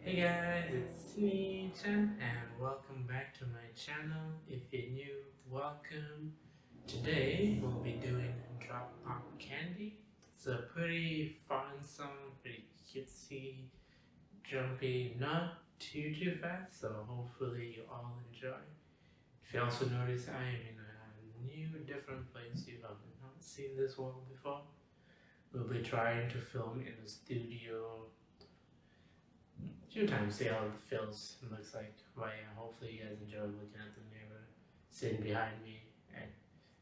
Hey guys, it's me, Chen, and welcome back to my channel. If you're new, welcome. Today we'll be doing Drop Pop Candy. It's a pretty fun song, pretty cutesy, jumpy, not too fast, so hopefully you all enjoy. If you also notice, I am in a new, different place. You have not seen this wall before. We'll be trying to film in the studio few times, see how it feels and looks like. But yeah, hopefully you guys enjoy looking at the mirror, sitting behind me, and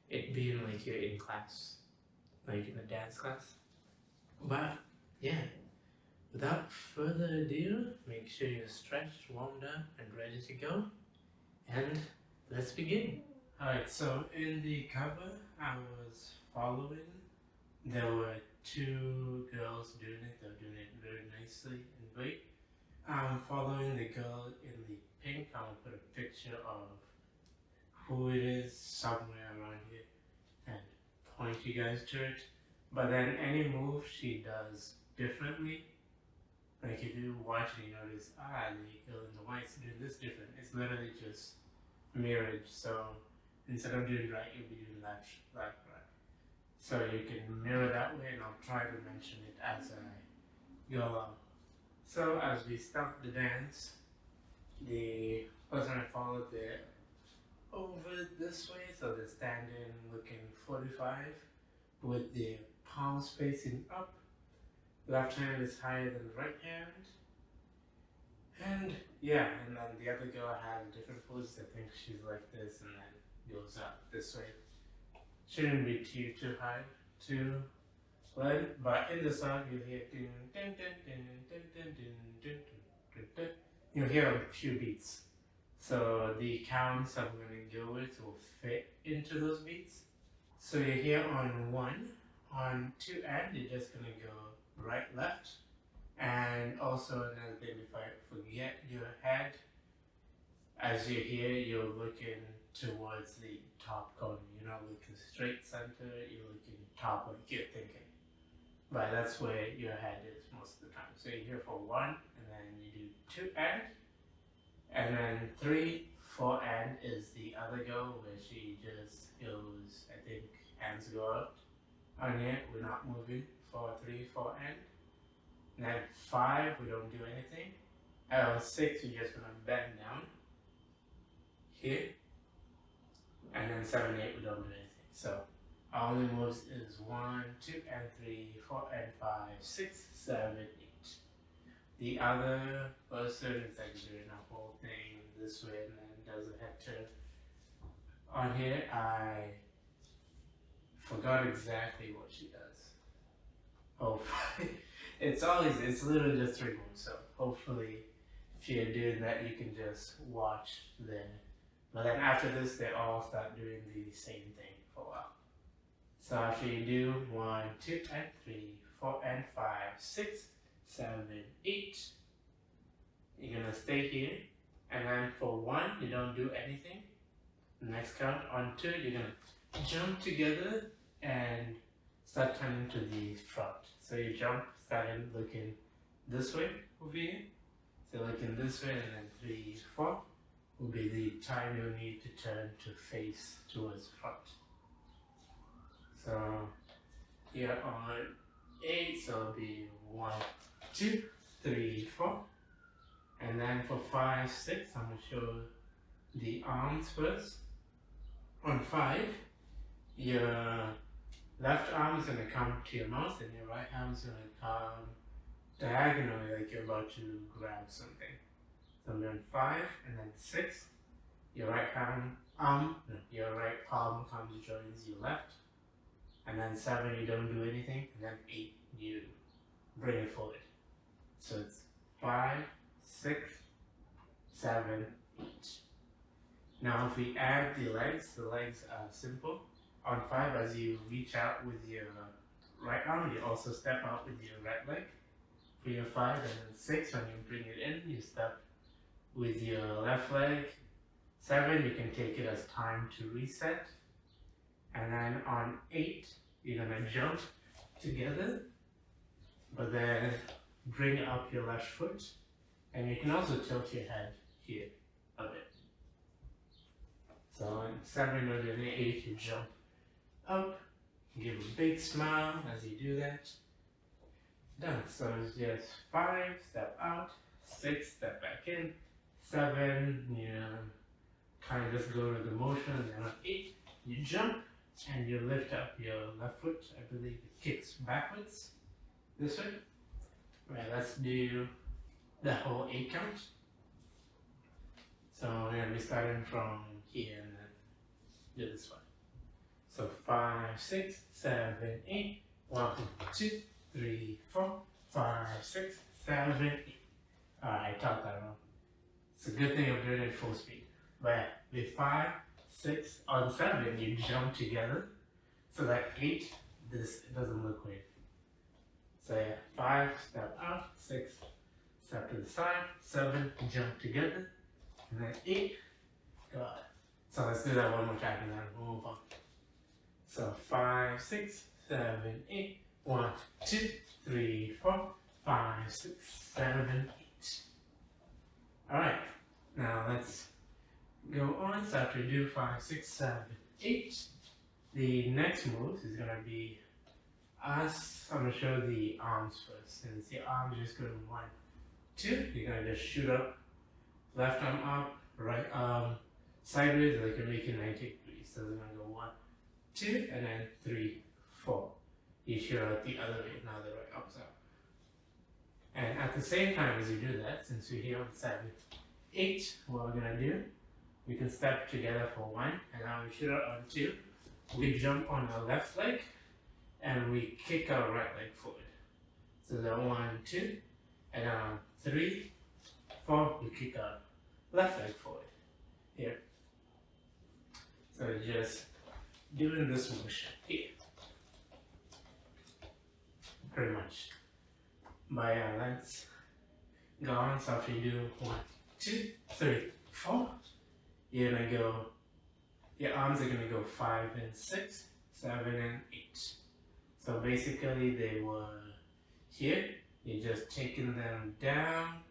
it being like you're in class, like in a dance class. But yeah, without further ado, make sure you're stretched, warmed up, and ready to go. And let's begin. Alright, so in the cover I was following, there were two girls doing it. They were doing it very nicely and great. I'm following the girl in the pink. I'm gonna put a picture of who it is somewhere around here and point you guys to it. But then any move she does differently, like if you watch and you notice, the girl in the white's doing this different. It's literally just mirrored. So instead of doing right, you'll be doing left, right. So you can mirror that way, and I'll try to mention it as I go along. So as we start the dance, the person I followed, they're over this way, so they're standing looking 45 with their palms facing up. Left hand is higher than the right hand. And yeah, and then the other girl has a different pose. I think she's like this and then goes up this way. Shouldn't be too high, too low, but in the song you'll hear you'll hear a few beats. So the counts I'm going to go with will fit into those beats. So you're here on 1, on 2 and you're just going to go right, left. And also another thing, if I forget your head, as you're here, you're looking towards the top corner. You're not looking straight center, you're looking top like you're thinking. But that's where your head is most of the time. So you're here for 1, and then you do 2 and then 3, 4 and is the other girl where she just goes, I think hands go out. On here, we're not moving. 4, 3, 4 and then 5, we don't do anything. 6, you're just gonna bend down here, and then 7, 8, we don't do anything. So our only moves is 1, 2 and 3, 4 and 5, 6, 7, 8. The other person is like doing a whole thing this way and then does a head turn. On here, I forgot exactly what she does. Hopefully, it's literally just 3 moves. So hopefully, if you're doing that, you can just watch there. But then after this, they all start doing the same thing for a while. So after you do 1, 2 and 3, 4 and 5, 6, 7, 8, you're gonna stay here. And then for 1, you don't do anything. Next count, on 2, you're gonna jump together and start turning to the front. So you jump, starting looking this way over here. So looking this way, and then 3, 4 will be the time you'll need to turn to face towards front. So here on 8, so it'll be 1, 2, 3, 4. And then for 5, 6, I'm going to show the arms first. On 5, your left arm is going to come to your mouth and your right arm is going to come diagonally like you're about to grab something. So I'm doing 5 and then 6. Your right your right palm comes joins your left. And then 7, you don't do anything. And then 8, you bring it forward. So it's 5, 6, 7, 8. Now if we add the legs are simple. On 5, as you reach out with your right arm, you also step out with your right leg for your 5, and then 6, when you bring it in, you step with your left leg. 7, you can take it as time to reset. And then on 8, you're gonna jump together, but then bring up your left foot And you can also tilt your head here a bit. So on 7 or 8, you jump up, give a big smile as you do that. Done. So it's just 5, step out, 6, step back in, 7, you kind of just go to the motion, and then on 8, you jump and you lift up your left foot. I believe it kicks backwards this way. Right, let's do the whole 8 count. So we're going to be starting from here and then do this one. So 5, 6, 7, 8. 1, 2, 3, 4, 5, 6, 7, 8. I taught that wrong. It's a good thing I'm doing it full speed. But with 5, 6, on 7, you jump together. So that 8, this doesn't look weird. So yeah, 5, step out, 6, step to the side, 7, jump together, and then 8, go out. So let's do that one more time and then we'll move on. So 5, 6, 7, 8. 1, 2, 3, 4, 5, 6, 7, 8. Alright, now let's go on. So after we do 5, 6, 7, 8, the next move is going to be us. I'm going to show the arms first. Since the arms just go 1, 2, you're going to just shoot up, left arm up, right arm sideways, like you're making 90 degrees. So we're going to go 1, 2, and then 3, 4. You shoot out the other way, now the right arm's up. And at the same time as you do that, since we're here on 7, 8, what we're going to do, we can step together for 1, and now we shoot out on 2. We jump on our left leg, and we kick our right leg forward. So the 1, 2, and on 3, 4, we kick our left leg forward. Here. So just doing this motion here. Pretty much. By let's go on. So after you do 1, 2, 3, 4, you're gonna go, your arms are gonna go 5 and 6, 7 and 8. So basically they were here, you're just taking them down.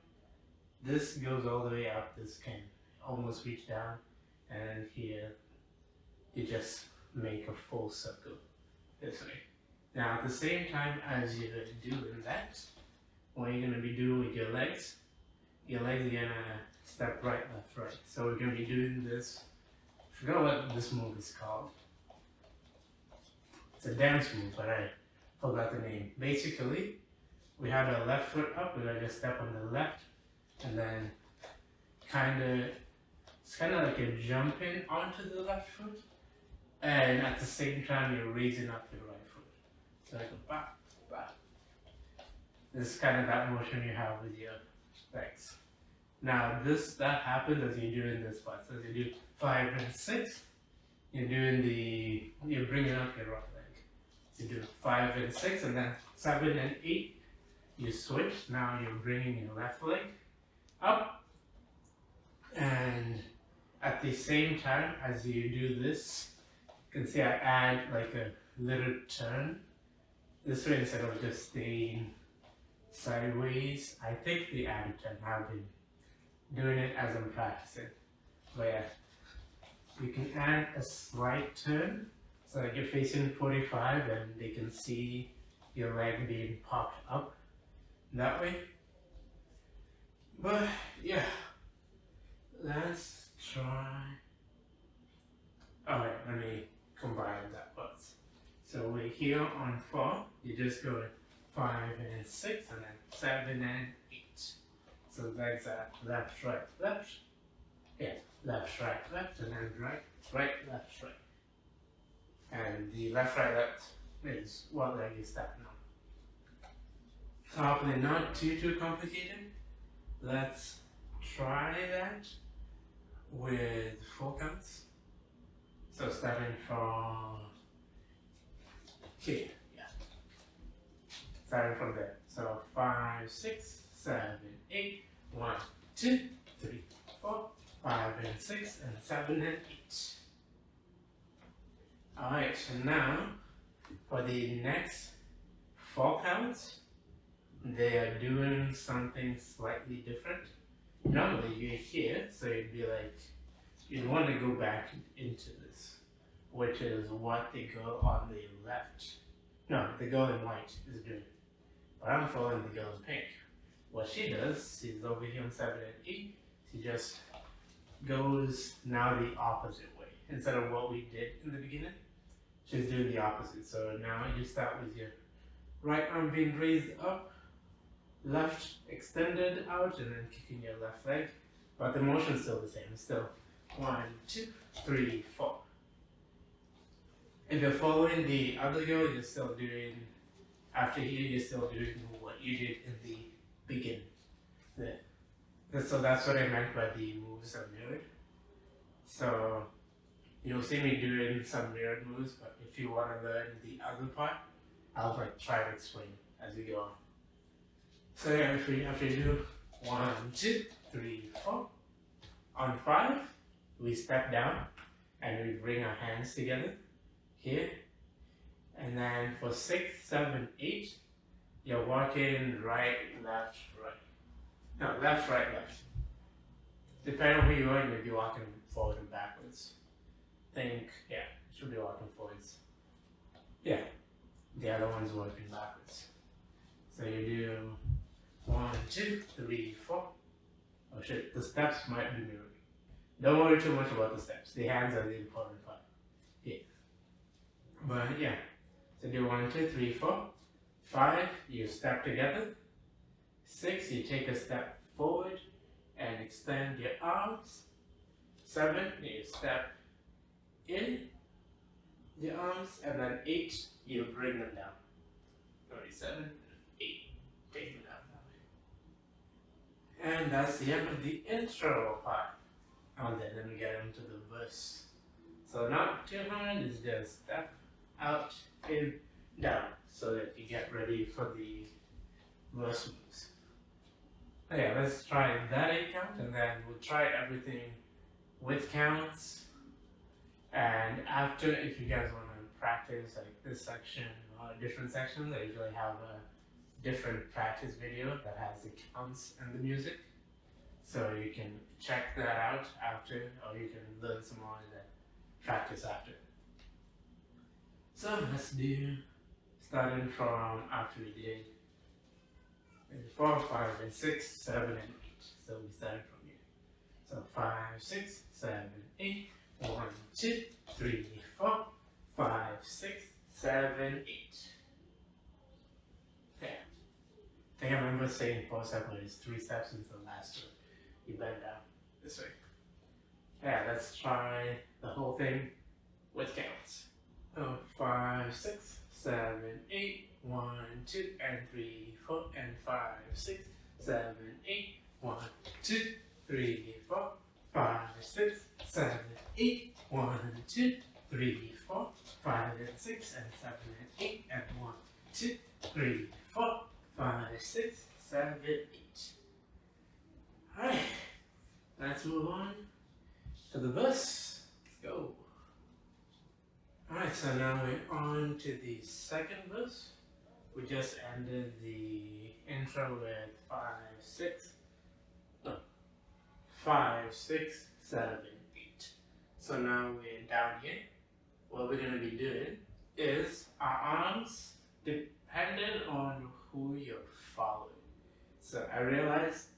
This goes all the way up, this can almost reach down, and here you just make a full circle this way. Now at the same time as you're doing that, what you're going to be doing with your legs are going to step right, left, right. So we're going to be doing this, I forgot what this move is called. It's a dance move, but I forgot the name. Basically, we have our left foot up, we're going to just step on the left, and then it's kind of like you're jumping onto the left foot, and at the same time you're raising up your right foot. So like a bop, bop. This is kind of that motion you have with your legs. Now that happens as you're doing this part. So as you do 5 and 6, you're bringing up your right leg. So you do 5 and 6, and then 7 and 8, you switch. Now you're bringing your left leg up, and at the same time as you do this, you can see I add like a little turn this way instead of just staying sideways. I think the added turn, I've been doing it as I'm practicing. But yeah, you can add a slight turn, so like you're facing 45 and they can see your leg being popped up that way. But yeah, let's try. Alright, let me combine that part. So we're here on 4, you just go 5 and 6, and then 7 and 8. So legs are left, right, left. Yeah, left, right, left, and then right, right, left, right. And the left, right, left is what leg you step now. So hopefully not too complicated. Let's try that with 4 counts. So starting from here, yeah. Starting from there. So 5, 6, 7, 8, 1, 2, 3, 4, 5 and 6, and 7 and 8. Alright, so now for the next 4 counts, they are doing something slightly different. Normally you're here, so you'd be like, you'd want to go back into this, which is what the girl on the left, no, the girl in white is doing. But I'm following the girl in pink. What she does, she's over here on 7 and 8, she just goes now the opposite way. Instead of what we did in the beginning, she's doing the opposite. So now you start with your right arm being raised up, left extended out, and then kicking your left leg. But the motion's still the same. It's still 1, 2, 3, 4. If you're following the other girl, you're still doing, after here, you're still doing what you did in the beginning. So that's what I meant by the moves are mirrored. So you'll see me doing some mirrored moves, but if you want to learn the other part, I'll try to explain as we go on. So yeah, if we do 1, 2, 3, 4. On 5, we step down and we bring our hands together here. And then for 6, 7, 8, you're walking right, left, right. No, left, right, left. Depending on who you are, you may be walking forward and backwards. Think, yeah, should be walking forwards. Yeah, the other one's working backwards. So you do 1, 2, 3, 4. Oh shit, the steps might be mirrored. Don't worry too much about the steps. The hands are the important part. Yeah. But yeah, so do 1, 2, 3, 4. 5, you step together. 6, you take a step forward and extend your arms. 7, you step in your arms, and then 8, you bring them down. 27, 8, take them down. And that's the end of the intro part. And then we get into the verse. So not too hard, it's just step out, in, down, so that you get ready for the verse moves. Okay, let's try that 8 count, and then we'll try everything with counts. And after, if you guys want to practice like this section or different sections, I usually have a different practice video that has the counts and the music. So you can check that out after, or you can learn some more and then practice after. So let's do, starting from after we did 4, 5, and 6, 7, and 8. So we started from here. So 5, 6, 7, 8. 1, 2, 3, 4, 5, 6, 7, 8. Okay. I think I remember saying 4 steps, but it's 3 steps into the last one. You bend down this way. Yeah, let's try the whole thing with counts. Oh, 5, 6, 7, 8. 1, 2, and 3, 4, and 5, 6, 7, 8. 1, 2, 3, 4, 5, 6, 7, 8. 1, 2, 3, 4, 5, and 6, and 7, and 8, and 1, 2, 3, 4, 5, 6, 7, 8. Alright, let's move on to the verse. Let's go. Alright, so now we're on to the second verse. We just ended the intro with 5, 6, 7, 8. So now we're down here. What we're going to be doing is our arms dependent on who you're following. So I realized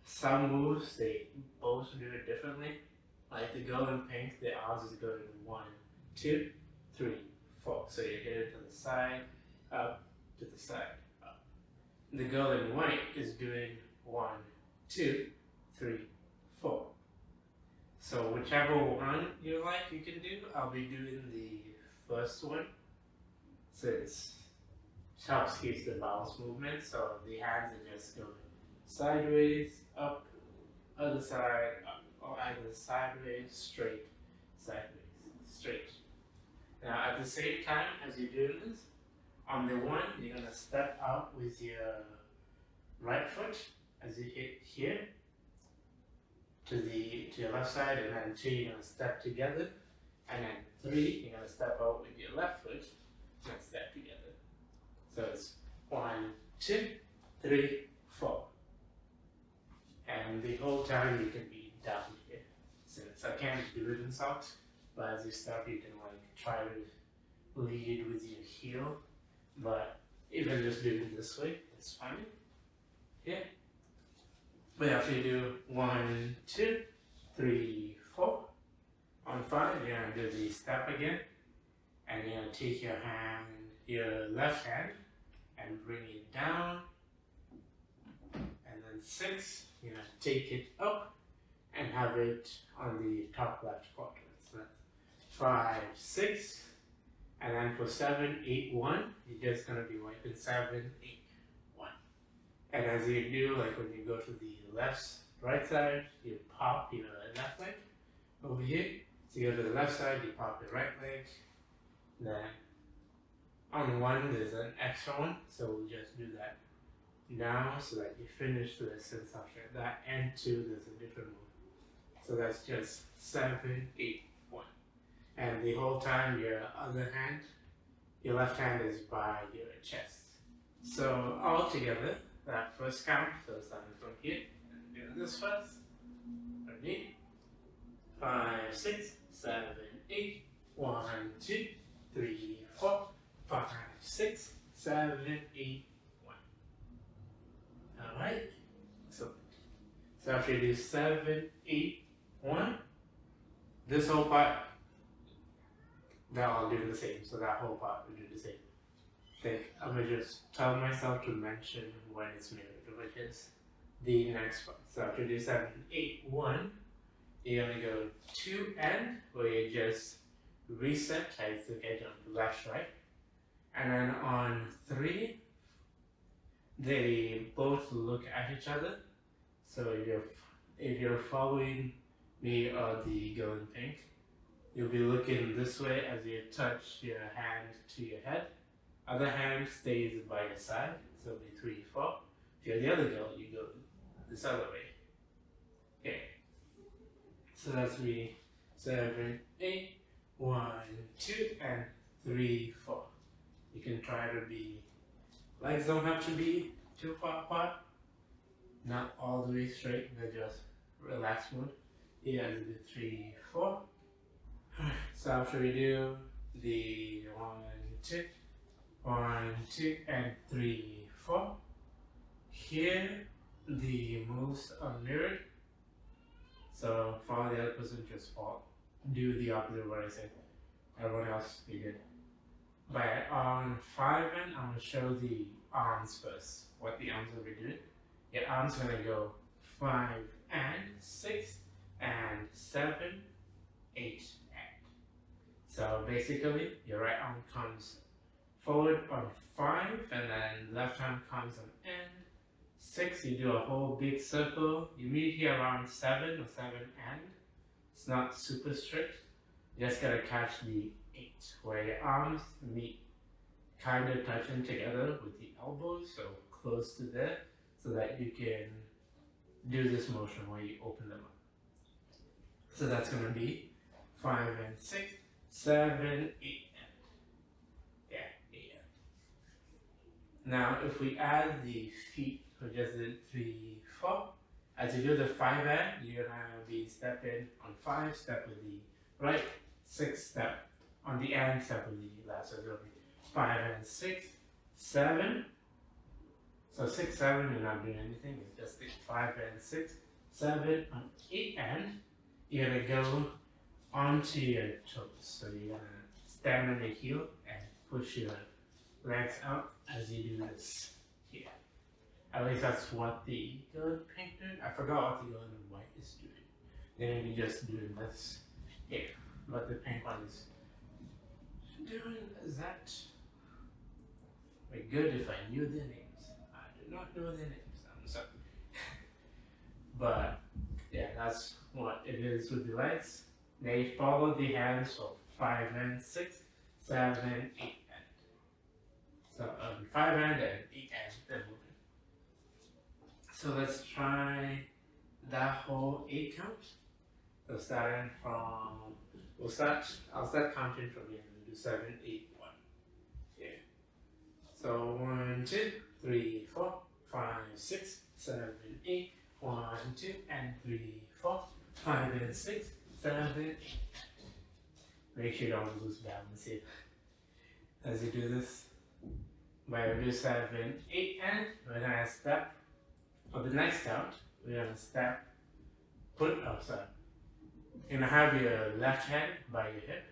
some moves, they both do it differently. Like the girl in pink, the arms is going 1, 2, 3, 4. So you hit it to the side, up, to the side, up. The girl in white is doing 1, 2, 3, 4. So whichever one you like, you can do. I'll be doing the first one. So it helps keep the bounce movement. So the hands are just going sideways, up, other side, up, or either sideways, straight, sideways, straight. Now at the same time as you're doing this, on the 1, you're going to step out with your right foot as you hit here to your left side, and then 2, you're going to step together, and then 3, you're going to step out with your left foot and step together. So it's 1, 2, 3, 4. And the whole time you can be down here. Since I can't do it in socks, but as you start you can like try to lead with your heel. But even just doing it this way, it's fine. Yeah. But after you do 1, 2, 3, 4, on 5, you're gonna do the step again. And you're gonna take your hand, your left hand, and bring it down. And then 6, you're gonna take it up and have it on the top left quadrant. So that's 5, 6. And then for 7, 8, 1, you're just gonna be wiping 7, 8, 1. And as you do, like when you go to the right side, you pop your left leg over here. So you go to the left side, you pop your right leg. Then on 1, there's an extra one, so we'll just do that now so that you finish the since after that. And 2, there's a different move. So that's just 7, 8, 1. And the whole time your other hand, your left hand is by your chest. So all together, that first count, so starting from here, and doing this first. Ready? 5, 6, 7, 8, 1, 2, 3, 4, 5, 6, 7, 8, 1. Alright? So after you do 7, 8, 1, this whole part, they're all doing the same. So that whole part will do the same. I'm gonna just tell myself to mention when it's mirrored, which is the next part. So after you do 7, 8, 1, you're gonna go to end, where you just reset, I think I jumped left, right. And then on 3, they both look at each other. So if you're following me or the girl in pink, you'll be looking this way as you touch your hand to your head. Other hand stays by your side, so it'll be 3, 4. If you're the other girl, you go this other way. Okay. So that's 3, 7, 8, 1, 2, and 3, 4. You can try to be, legs don't have to be too far apart, not all the way straight, they're just relaxed mode. You guys do 3, 4. So after we do the 1, 2, 1, 2, and 3, 4, here the moves are mirrored. So follow the other person, just follow. Do the opposite of what I said. Everyone else, you good. But on 5 end, I'm going to show the arms first. What the arms will be doing. Your arms are going to go 5 and 6 and 7, 8 and. So basically, your right arm comes forward on 5, and then left arm comes on end. 6, you do a whole big circle. You meet here around 7 or 7 and. It's not super strict. You just gotta catch the 8, where your arms meet, kind of touching together with the elbows, so close to there, so that you can do this motion where you open them up. So that's gonna be 5 and 6, 7, 8 and. Yeah, 8 and. Now, if we add the feet, we just did 3, 4. As you do the 5 and, you're gonna be stepping on 5, step with the right, 6, step on the end, step with the left. So it'll be 5 and 6, 7. So 6, 7, you're not doing anything. It's just 5 and 6, 7 on 8 and. You're gonna go onto your toes. So you're gonna stand on your heel and push your legs out as you do this here. At least that's what the girl in pink did. I forgot what the girl in white is doing. They may be just doing this here, but the pink one is doing that. It'd be good if I knew their names. I do not know their names. I'm sorry. But yeah, that's what it is with the legs. They follow the hands for 5 and 6, 7, 8 and. So 5 and 8 and they're moving. So let's try that whole 8 count. So starting from, I'll start counting from here. We'll do 7, 8, 1. Yeah. So 1, 2, 3, 4, 5, 6, 7, 8. 1, 2, and 3, 4, 5, and 6, 7, 8. Make sure you don't lose balance here as you do this. When we do 7, 8, and we're gonna step for the next count. We're gonna step, you're gonna have your left hand by your hip.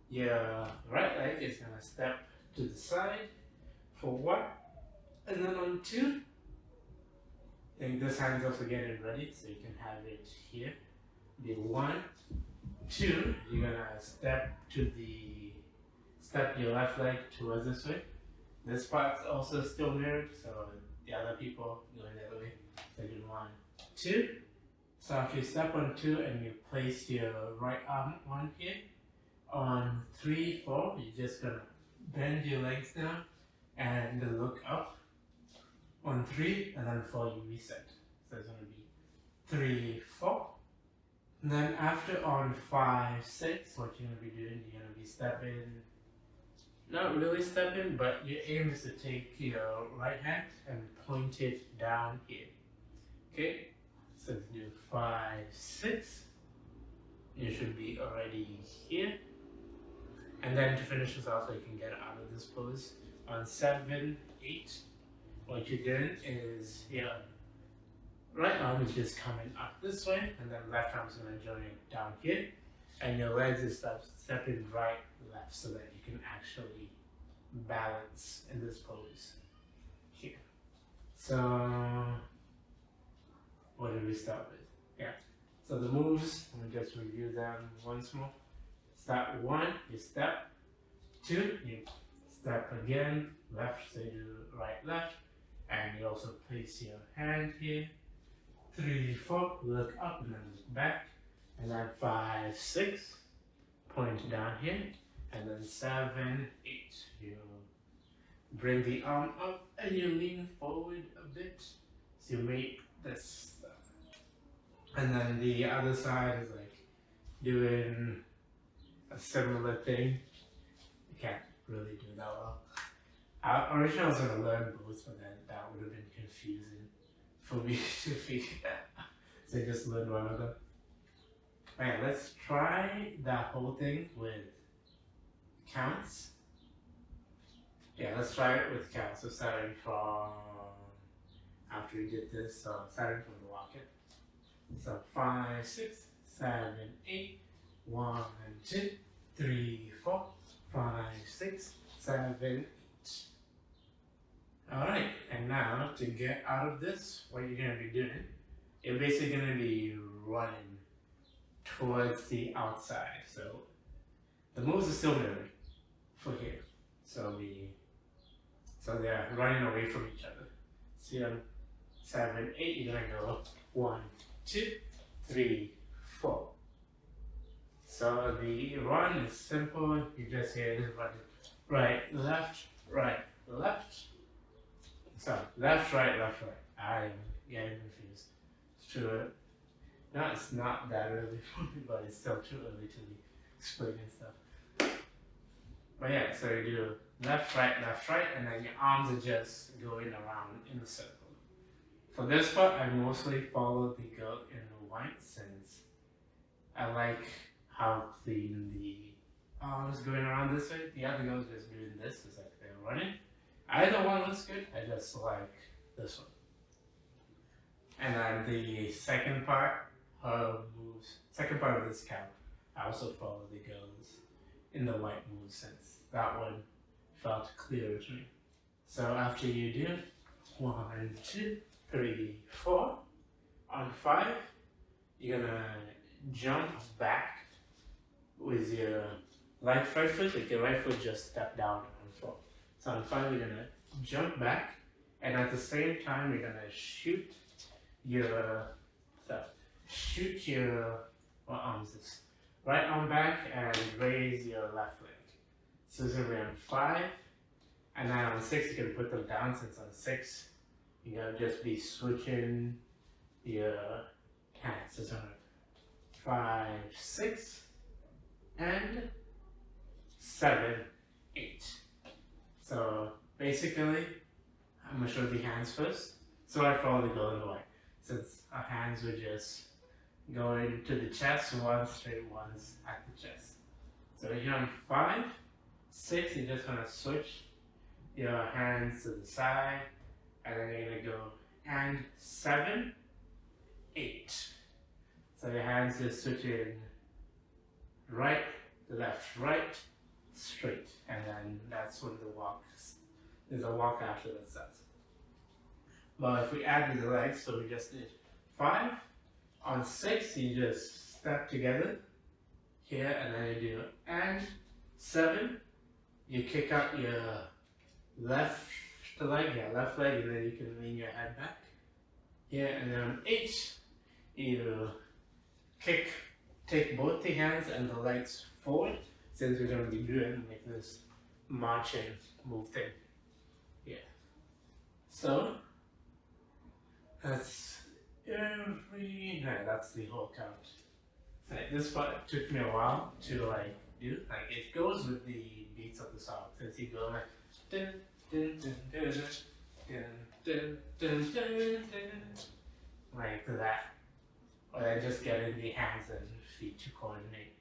Your right leg is gonna step to the side for 1, and then on 2. And this hand's also getting ready, so you can have it here. Be 1, 2. You're gonna step your left leg towards this way. This part's also still mirrored, so the other people going the other way. So do 1, 2. So after you step on 2 and you place your right arm on here, on 3, 4, you're just gonna bend your legs down and look up. On 3, and then 4 you reset. So it's going to be 3, 4. And then after on 5, 6, what you're going to be doing, you're going to be stepping, not really stepping, but your aim is to take your right hand and point it down here. Okay? So do 5, 6. You should be already here. And then to finish this off so you can get out of this pose, on 7, 8. What you're doing is your right arm is just coming up this way, and then left arm is going to join it down here, and your legs is stepping right, left, so that you can actually balance in this pose here. So, what did we start with? Yeah. So the moves, let me just review them once more. Step 1, you step. 2, you step again, left, so you do right, left. And you also place your hand here. 3, 4, look up and then look back. And then 5, 6, point down here. And then 7, 8, you bring the arm up and you lean forward a bit. So you make this. And then the other side is like doing a similar thing. You can't really do that well. Originally I was going to learn both, but then that would have been confusing for me to figure out. So I just learned one of them. Alright, let's try that whole thing with counts. Yeah, let's try it with counts. So starting from after we did this, so starting from the rocket. So 5, 6, 7, 8, 1, 2, 3, 4, 5, 6, 7, 8. Alright, and now to get out of this, what you're going to be doing, you're basically going to be running towards the outside. So the moves are still mirrored for here. So they're running away from each other. See on 7, 8, you're going to go 1, 2, 3, 4. So the run is simple. You just hear this running right, left, left. So left, right, left, right. I'm getting confused. It's true. No, it's not that early for me, but it's still too early to be explaining stuff. But yeah, so you do left, right, and then your arms are just going around in a circle. For this part, I mostly follow the girl in the white since I like how clean the arms going around this way. The other girl's just doing this, it's like they're running. Either one looks good, I just like this one. And then the second part, her moves, second part of this count, I also follow the girls in the white moves since that one felt clearer to me. So after you do 1, 2, 3, 4, on 5, you're gonna jump back with your right foot, like your right foot just step down on 4. So on 5, you're gonna jump back, and at the same time, you're gonna shoot your, what arm is this? Right arm back and raise your left leg. So it's gonna be on 5, and then on 6, you can put them down since on 6, you're gonna just be switching your hands. So it's on 5, 6, and 7, 8. So basically, I'm gonna show the hands first. So I follow the golden way, since our hands were just going to the chest, one straight ones at the chest. So here on 5, 6, you're just gonna switch your hands to the side, and then you're gonna go and 7, 8. So your hands just switching right, left, right, straight, and then that's when the walk. There's a walk after that starts. But if we add the legs, so we just did 5. On 6, you just step together here, and then you do and 7. You kick out your left leg, and then you can lean your head back here, and then on 8, you take both the hands and the legs forward, since we're going to be doing like this marching move thing. Yeah. So that's that's the whole count. Like, this part took me a while to like do. Like, it goes with the beats of the song, since you go like dun, dun, dun, dun, dun, dun, dun, dun, dun, like that. Or then just getting the hands and feet to coordinate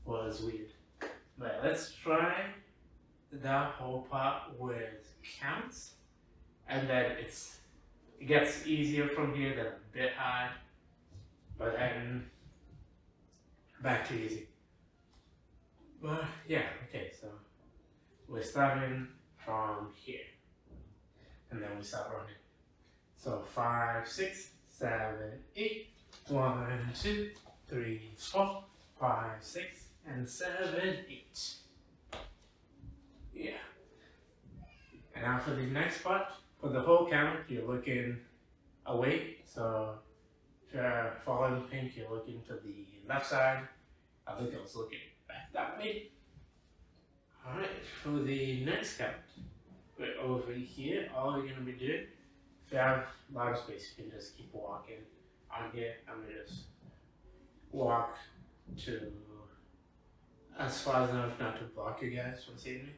was weird. But let's try that whole part with counts, and then it gets easier from here, then a bit hard, but then back to easy. But yeah, okay, so we're starting from here, and then we start running. So 5, 6, 7, 8. 1, 2, 3, 4, 5, 6, and 7, 8. Yeah. And now for the next part, for the whole count, you're looking away. So if you're following pink, you're looking to the left side. I think I was looking back that way. Alright, for the next count, we're over here. All you're going to be doing, if you have a lot of space, you can just keep walking. On here, I'm gonna just walk to as far enough not to block you guys from seeing me.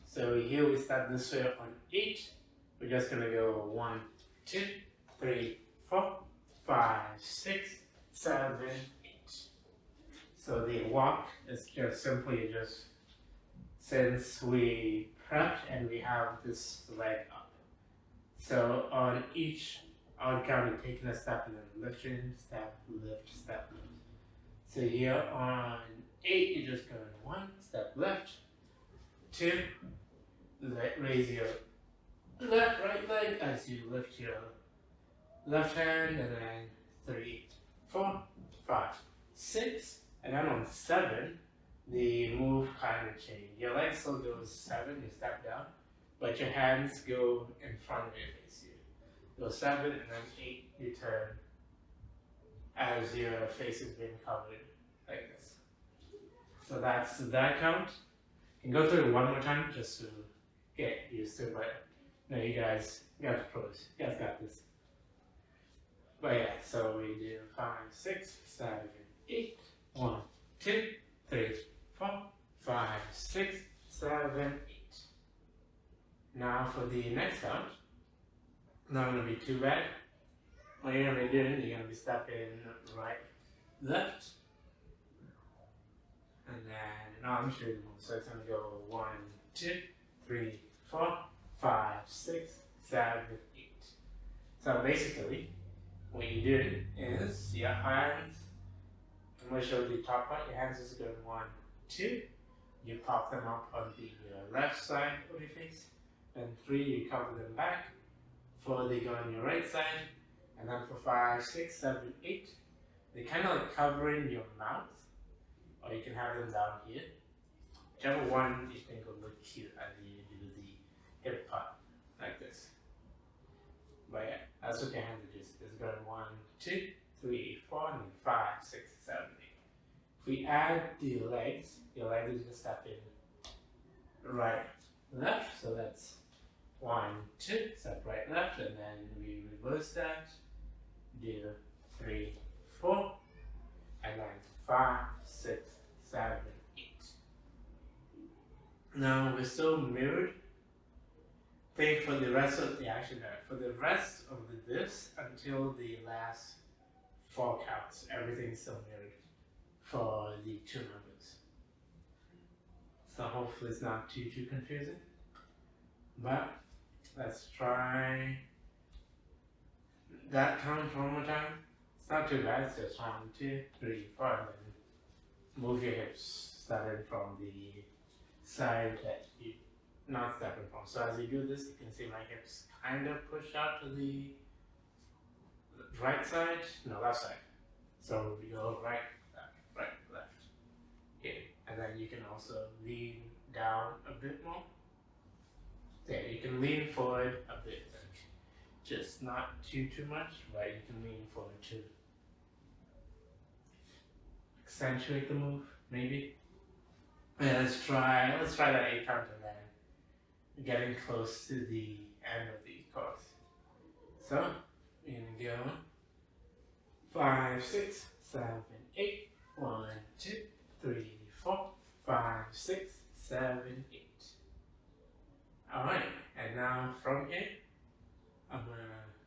So here we start this way on 8. We're just gonna go 1, 2, 3, 4, 5, 6, 7, 8. So the walk is just simply since we prepped and we have this leg up. So on each odd count, taking a step and then lifting, step, lift, step, lift. So here on 8, you're just going 1, step left, 2, raise your right leg as you lift your left hand, and then 3, 4, 5, 6, and then on 7, the move kind of changes. Your leg still goes 7, you step down, but your hands go in front of your face. Go 7, and then 8, you turn as your face is being covered like this. So that's that count. You can go through it one more time just to get used to it, but no, you guys got the pros. You guys got this. But yeah, so we do 5, 6, 7, 8. 1, 2, 3, 4, 5, 6, 7, 8. Now for the next count. Not going to be too bad. What you're going to be doing, you're going to be stepping right, left, and then, no, I'm sure you move. So it's going to go 1, 2, 3, 4, 5, 6, 7, 8. So basically, what you're doing is your hands, I'm going to show the top part, your hands is going 1, 2, you pop them up on the left side of your face, then 3, you cover them back. 4, they go on your right side, and then for 5, 6, 7, 8, they kind of like covering your mouth, or you can have them down here. Whichever one you think will look cute as you do the hip part, like this. But yeah, that's what your hands are just. It's going 1, 2, 3, 4, and then 5, 6, 7, 8. If we add the legs, your legs is just stepping right, left, so that's 1, 2, step right, left, and then we reverse that, do 3, 4, and then 5, 6, 7, 8. Now we're still mirrored. Think for the rest of the action there. For the rest over this until the last 4 counts. Everything's still mirrored for the 2 numbers. So hopefully it's not too confusing. But let's try that count one more time. It's not too bad, it's just 1, 2, 3, 4, and then move your hips, starting from the side that you're not stepping from. So as you do this, you can see my hips kind of push out to the right side, no, left side. So we go right, left, here. And then you can also lean down a bit more. Yeah, you can lean forward a bit, just not too much, but you can lean forward to accentuate the move, maybe. Yeah, let's try that 8 count and then getting close to the end of the chorus. So we're gonna go 5, 6, 7, 8. 1, 2, 3, 4, 5, 6, 7, 8. Alright, and now from here,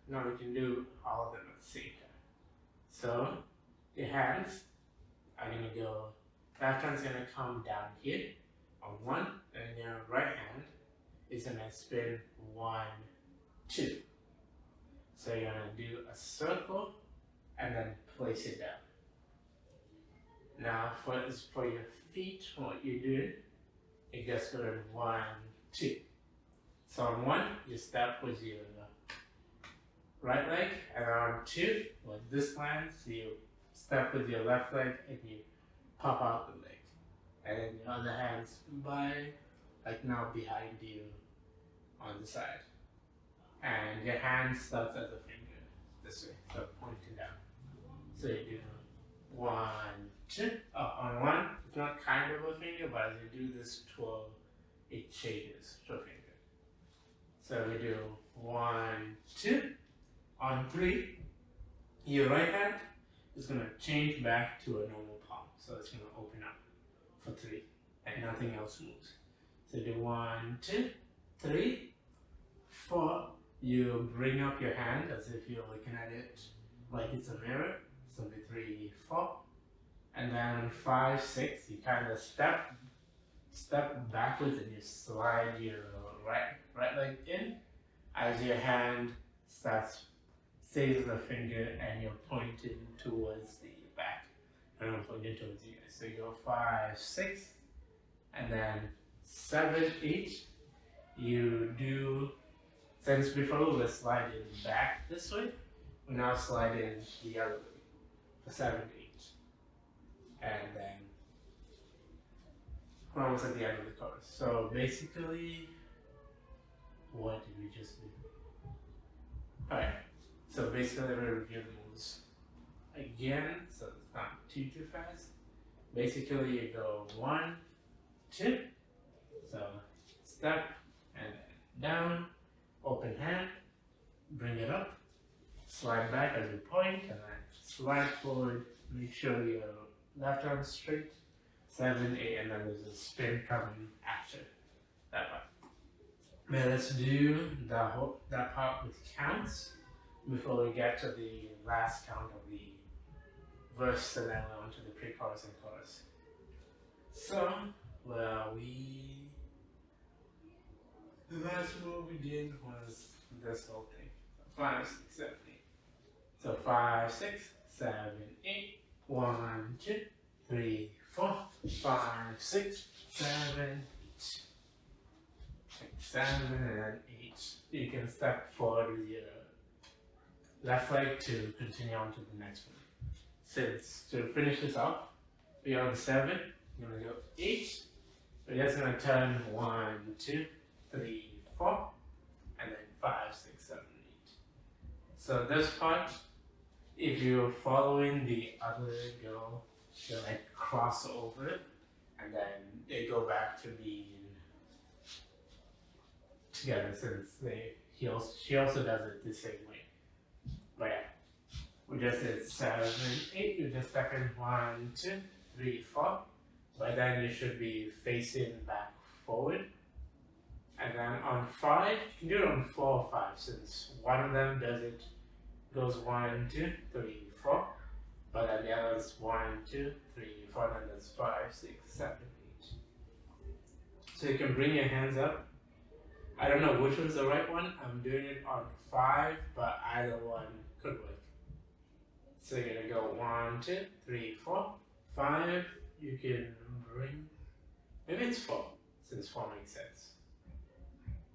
now we can do all of them at the same time. So your hands are gonna go, left hand's gonna come down here on 1, and your right hand is gonna spin 1, 2. So you're gonna do a circle and then place it down. Now for your feet, what you do, you just go to 1, 2. So on 1, you step with your right leg, and on 2, when this lands, you step with your left leg and you pop out the leg. And then your other hand's now behind you on the side. And your hand starts as a finger this way, so pointing down. So you do 1, 2. On 1, it's not kind of a finger, but as you do this twirl, it changes to a finger. So we do 1, 2. On 3, your right hand is going to change back to a normal palm. So it's going to open up for 3, and nothing else moves. So do 1, 2, 3, 4. You bring up your hand as if you're looking at it like it's a mirror. So be 3, 4. And then 5, 6, you kind of step backwards and you slide your right leg in as your hand stays as a finger and you're pointing towards the back. And I'm pointing towards you guys. So you go 5, 6, and then 7, 8. You do, since before we were sliding back this way, we're now sliding the other way for 7, 8. And then we're almost at the end of the chorus. So basically, what did we just do? Alright, so basically we're gonna review the moves again, so it's not too fast. Basically you go 1, 2, so step and then down, open hand, bring it up, slide back as you point, and then slide forward, make sure your left arm straight, 7, 8, and then there's a spin coming after that part. Now let's do that part with counts before we get to the last count of the verse and then on to the pre-chorus and chorus. So, the last move we did was this whole thing. 5, 6, 7, 8. So 5, 6, 7, 8. 1, 2, 3, 4, 5, 6, 7, 7 and 8. You can step forward with your left leg to continue on to the next one. Since to finish this off, we're on 7. You're gonna go 8. We're just gonna turn 1, 2, 3, 4, and then 5, 6, 7, 8. So this part, if you're following the other girl, they cross over it, and then they go back to being together since she also does it the same way. But yeah, we just did 7, 8. You just step in 1, 2, 3, 4. By then you should be facing back forward. And then on 5, you can do it on 4 or 5 since one of them does it, goes 1, 2, 3, 4. But then the other is 1, 2, 3, 4, and then there's 5, 6, 7, 8. So you can bring your hands up. I don't know which one's the right one. I'm doing it on 5, but either one could work. So you're gonna go 1, 2, 3, 4, 5. You can bring, maybe it's 4, since 4 makes sense.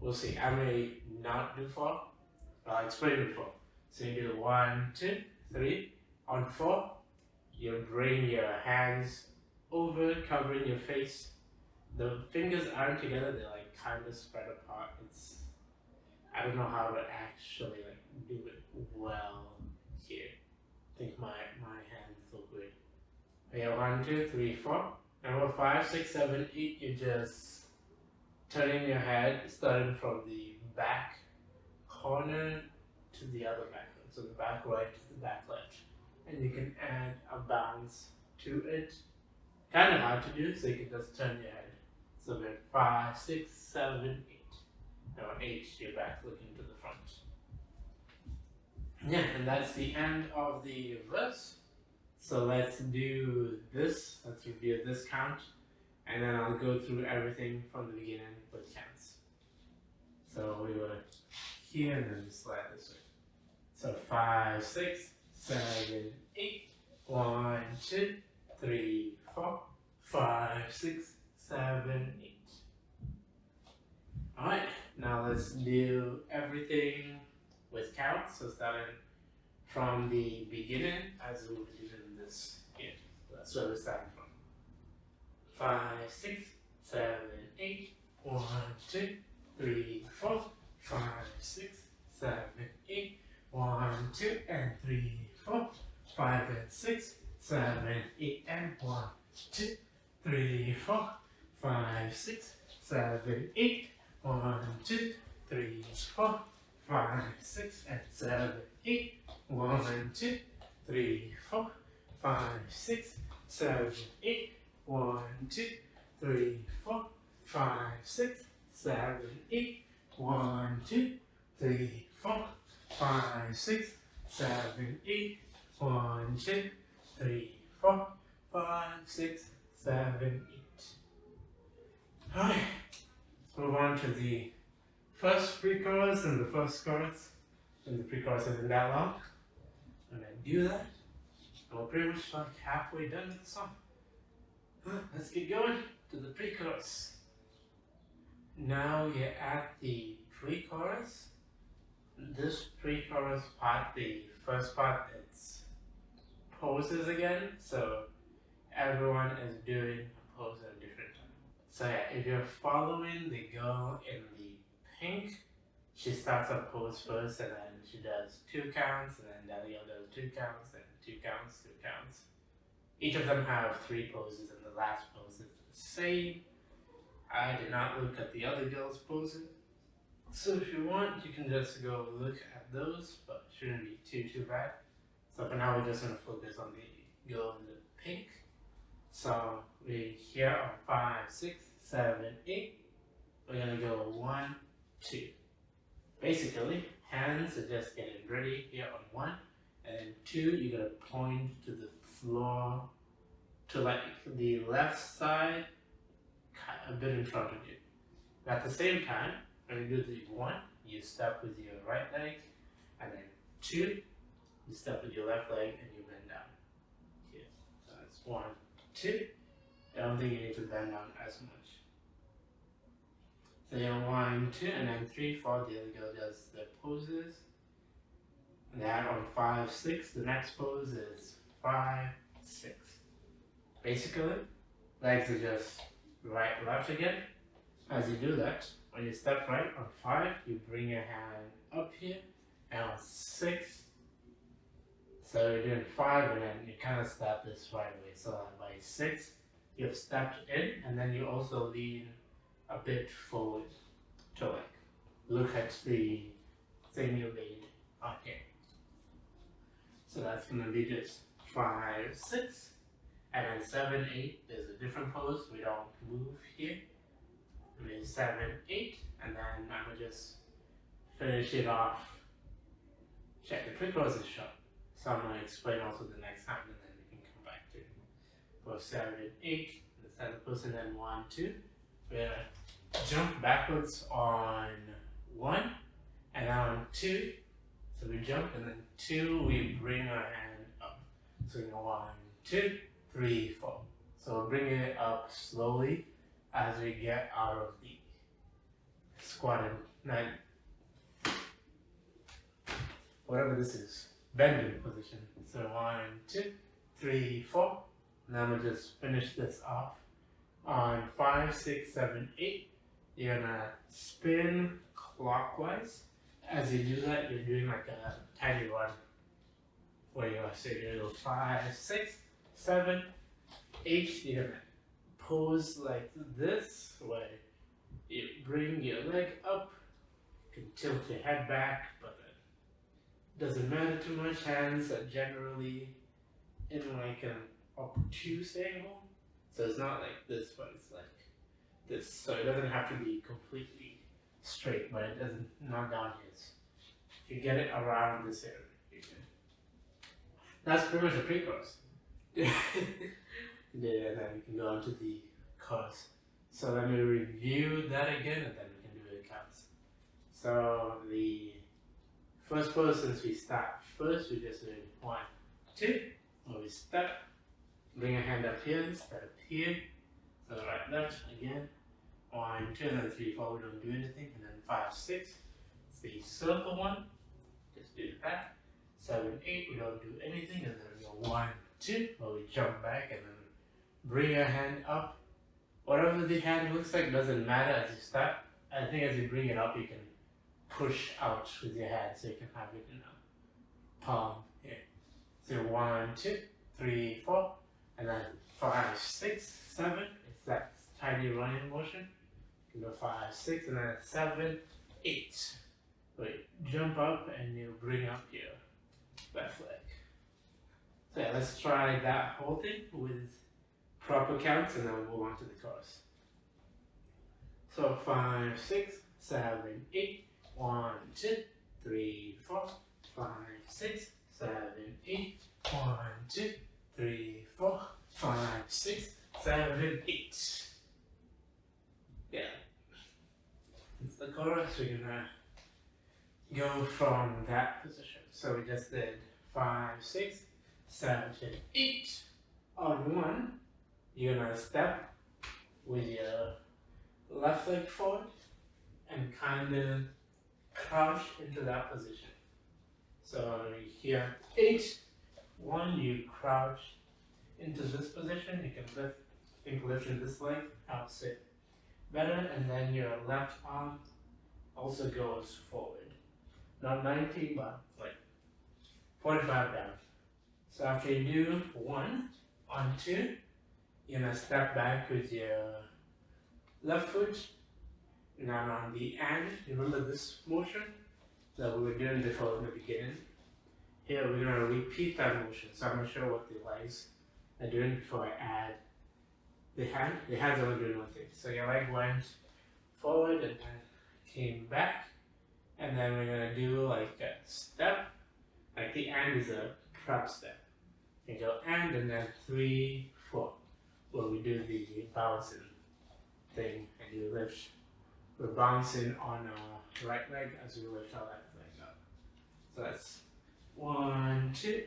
We'll see. I may not do 4, but I'll explain it 4. So you do 1, 2, 3. On 4, you bring your hands over, covering your face. The fingers aren't together, they're like kind of spread apart. I don't know how to actually like do it well here. I think my hands look weird. Okay, 1, 2, 3, 4. Number 5, 6, 7, 8, you're just turning your head, starting from the back corner to the other back. So the back right to the back left. And you can add a bounce to it. Kind of hard to do, so you can just turn your head. So we're 5, 6, 7, 8. Now on 8, you're back looking to the front. Yeah, and that's the end of the verse. So let's do this. Let's review this count. And then I'll go through everything from the beginning with counts. So we were here and then slide this way. So 5, 6, 7, 8. 1, 2, 3, 4, 5, 6, 7, 8. Alright, now let's do everything with counts. So starting from the beginning as we were doing this here. So that's where we're starting from. 5, 6, 7, 8. 1, 2, 3, 4, 5, 6, 7, 8. 1, 2, and 3, 4, 5, and 6, 7, 8, and 1, 2, 3, 4, 5, 6, 7, 8. 1, 2, 3, 4, 5, 6, and 7, 8. 1, 2, 3, 4, 5, 6, 7, 8. 1, 2, 3, 4, 5, 6, 7, 8. 1, 2, 3, 4, 5, 6, 7, 8. 1, 2, 3, 4, 5, 6, 7, 8. Alright, let's move on to the first pre-chorus and the first chorus. And the pre-chorus isn't that long. When I do that, we're pretty much like halfway done with the song. Let's get going to the pre-chorus. Now you're at the pre-chorus. This pre-chorus part, the first part, it's poses again. So everyone is doing a pose at a different time. So yeah, if you're following the girl in the pink, she starts a pose first and then she does 2 counts and then the other girl does 2 counts and 2 counts, 2 counts. Each of them have 3 poses and the last pose is the same. I did not look at the other girl's poses. So if you want, you can just go look at those, but it shouldn't be too bad. So for now, we're just going to focus on the girl in the pink. So we're here on 5, 6, 7, 8. We're going to go 1, 2. Basically, hands are just getting ready here on 1. And then 2, you're going to point to the floor, to like the left side, a bit in front of you. At the same time, when you do the 1, you step with your right leg, and then 2, you step with your left leg and you bend down. Here. So that's 1, 2. I don't think you need to bend down as much. So you're 1, 2, and then 3, 4, the other girl does the poses. And then on 5, 6, the next pose is 5, 6. Basically, legs are just right, left again. As you do that, when you step right on 5, you bring your hand up here, and on 6, so you're doing 5, and then you kind of step this right away. So by 6, you've stepped in, and then you also lean a bit forward to like look at the thing you made on here. So that's going to be just 5, 6, and then 7, 8. There's a different pose. We don't move here. maybe 7, 8, and then I'm gonna just finish it off. Check the Prechorus is short, so I'm gonna explain also the next time, and then we can come back to it. For 7, 8, the other person, then 1, 2. We're gonna jump backwards on 1, and then on 2. So we jump, and then 2, we bring our hand up. So we go 1, 2, 3, 4. So we're bringing it up slowly as we get out of the squatted, whatever this is, bending position. So 1, 2, 3, 4. Now we'll just finish this off. On 5, 6, 7, 8, you're gonna spin clockwise. As you do that, you're doing like a tiny run. Where you are, so you're gonna go 5, 6, 7, 8. You're gonna pose like this, where you bring your leg up, you can tilt your head back, but it doesn't matter too much. Hands are generally in like an obtuse angle. So it's not like this, but it's like this. So it doesn't have to be completely straight, but it doesn't knock down his. If you get it around this area, you can. That's pretty much a pre-course. Yeah, then you can go on to the course. So let me review that again, and then we can do the counts. So the first pose, since we start first, we just do 1, 2, where we step, bring a hand up here, step up here, so right, left, again, 1, 2, and then 3, 4, we don't do anything, and then 5, 6, it's the circle one, just do that, 7, 8, we don't do anything, and then we go 1, 2, where we jump back, and then bring your hand up. Whatever the hand looks like doesn't matter as you start. I think as you bring it up, you can push out with your hand, so you can have it in a palm here. So 1, 2, 3, 4, and then 5, 6, 7. It's that tiny running motion. You go 5, 6, and then 7, 8. Wait, jump up and you bring up your left leg. So yeah, let's try that whole thing with proper counts, and then we'll move on to the chorus. So 5, 6, 7, 8. 1, 2, 3, 4, 5, 6, 7, 8. 1, 2, 3, 4, 5, 6, 7, 8. Yeah. It's the chorus. We're gonna go from that position. So we just did 5, 6, 7, 8. On 1, you're gonna step with your left leg forward and kind of crouch into that position. So here, 8, 1, you crouch into this position. You can lift, lifting this leg helps it better, and then your left arm also goes forward. Not 90, but like 45 down. So after you do 1, on 2, you're gonna step back with your left foot. Now on the end, remember this motion that we were doing before in the beginning? Here we're gonna repeat that motion. So I'm gonna show what the legs are doing before I add the hand. The hands are only doing one thing. So your leg went forward and then came back. And then we're gonna do like a step. Like the end is a prep step. You go and then 3, 4. Where we do the bouncing thing and you lift. We're bouncing on our right leg as we lift our left leg up. So that's 1, 2,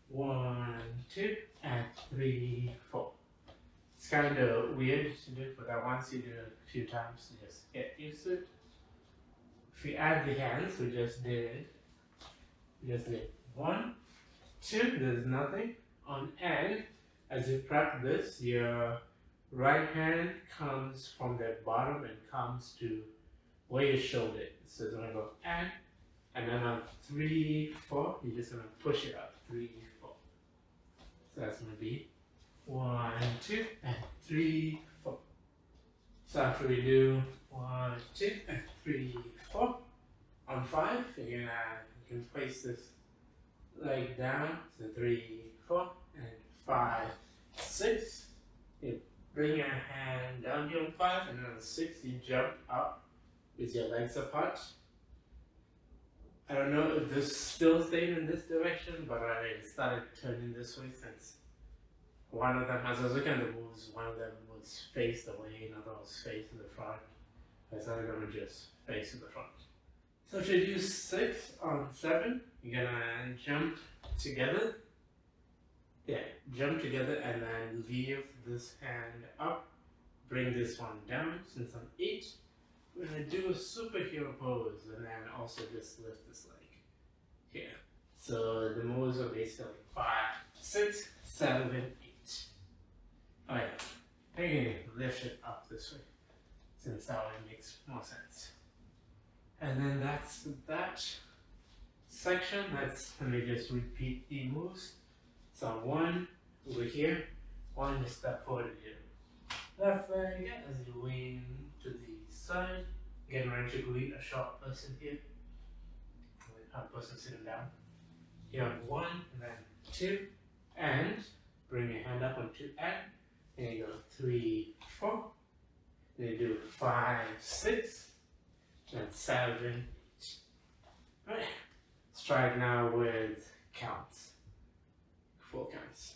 1, 2, and 3, 4. It's kind of weird to do, but once you do it a few times, you just get used to it. If we add the hands, we just did 1, 2, there's nothing. On end, as you prep this, your right hand comes from the bottom and comes to where your shoulder is. So it's gonna go and then on 3, 4, you're just gonna push it up. 3, 4. So that's gonna be 1, 2, and 3, 4. So after we do 1, 2, and 3, 4, on 5, you can place this leg down. So 3, 4, and 5, 6. You bring your hand down here on 5. 5, and then on 6 you jump up with your legs apart. I don't know if this still stayed in this direction, but I started turning this way since one of them, as I was looking at the moves, one of them was faced away, another was faced in the front. I started going to just face in the front. So to do 6 on 7, you're gonna jump together. Yeah, jump together and then leave this hand up. Bring this one down. Since I'm 8, we're gonna do a superhero pose and then also just lift this leg here. So the moves are basically 5, 6, 7, 8. Oh yeah, I can lift it up this way since that way makes more sense. And then that's that section. Let me just repeat the moves. So 1 over here, 1 just step forward with your left leg as you lean to the side. Getting ready to greet a short person here. A person sitting down. Here on 1 and then 2, and bring your hand up on 2 and you go 3, 4. Then you do 5, 6, and 7, 8. Alright. Let's try it now with counts. 4 counts.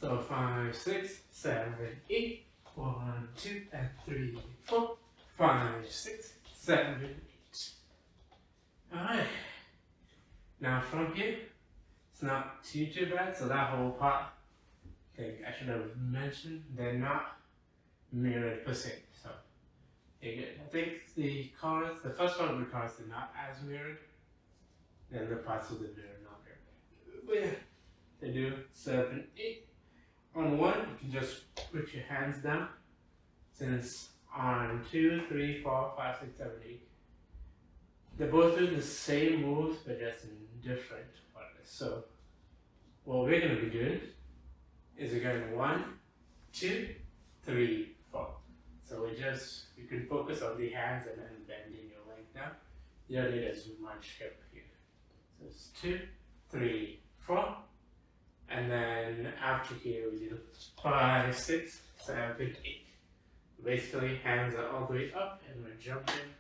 So 5, 6, 7, 8. 1, 2, and 3, 4. 5, 6, 7, 8. Alright. Now from here, it's not too bad. So that whole part, I think I should have mentioned, they're not mirrored per se. So they're good. I think the first part of the cards are not as mirrored. Then the parts of the mirror not mirrored. But yeah, they do 7, 8. On 1, you can just put your hands down. Since on 2, 3, 4, 5, 6, 7, 8, they're both doing the same moves but just in different orders. So what we're going to be doing is we're going 1, 2, 3, 4. So you can focus on the hands and then bending your leg down. You don't need as much hip here. So it's 2, 3, 4. And then after here we do 5, 6, 7, 8. Basically hands are all the way up and we're jumping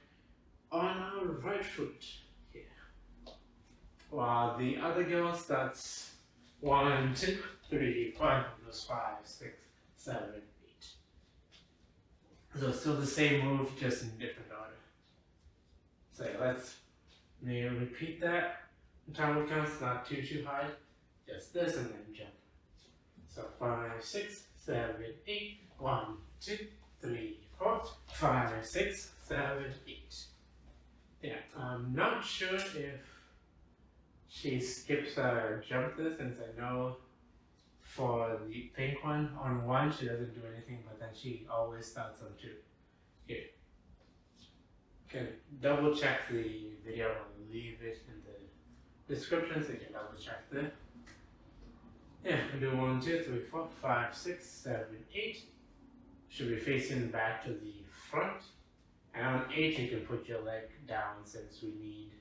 on our right foot here. While the other girl starts 1, 2, 3, 4, goes 5, 6, 7, 8. So still the same move, just in different order. So let's repeat that. The time counts not too high. Just this and then jump. So 5, 6, 7, 8. 1, 2, 3, 4, 5, 6, 7, 8. Yeah, I'm not sure if she skips jump this, since I know for the pink one, on 1 she doesn't do anything, but then she always starts on 2. Here. Okay, double check the video. I'll leave it in the description so you can double check there. Yeah, we do 1, 2, 3, 4, 5, 6, 7, 8. Should be facing back to the front. And on 8 you can put your leg down since we need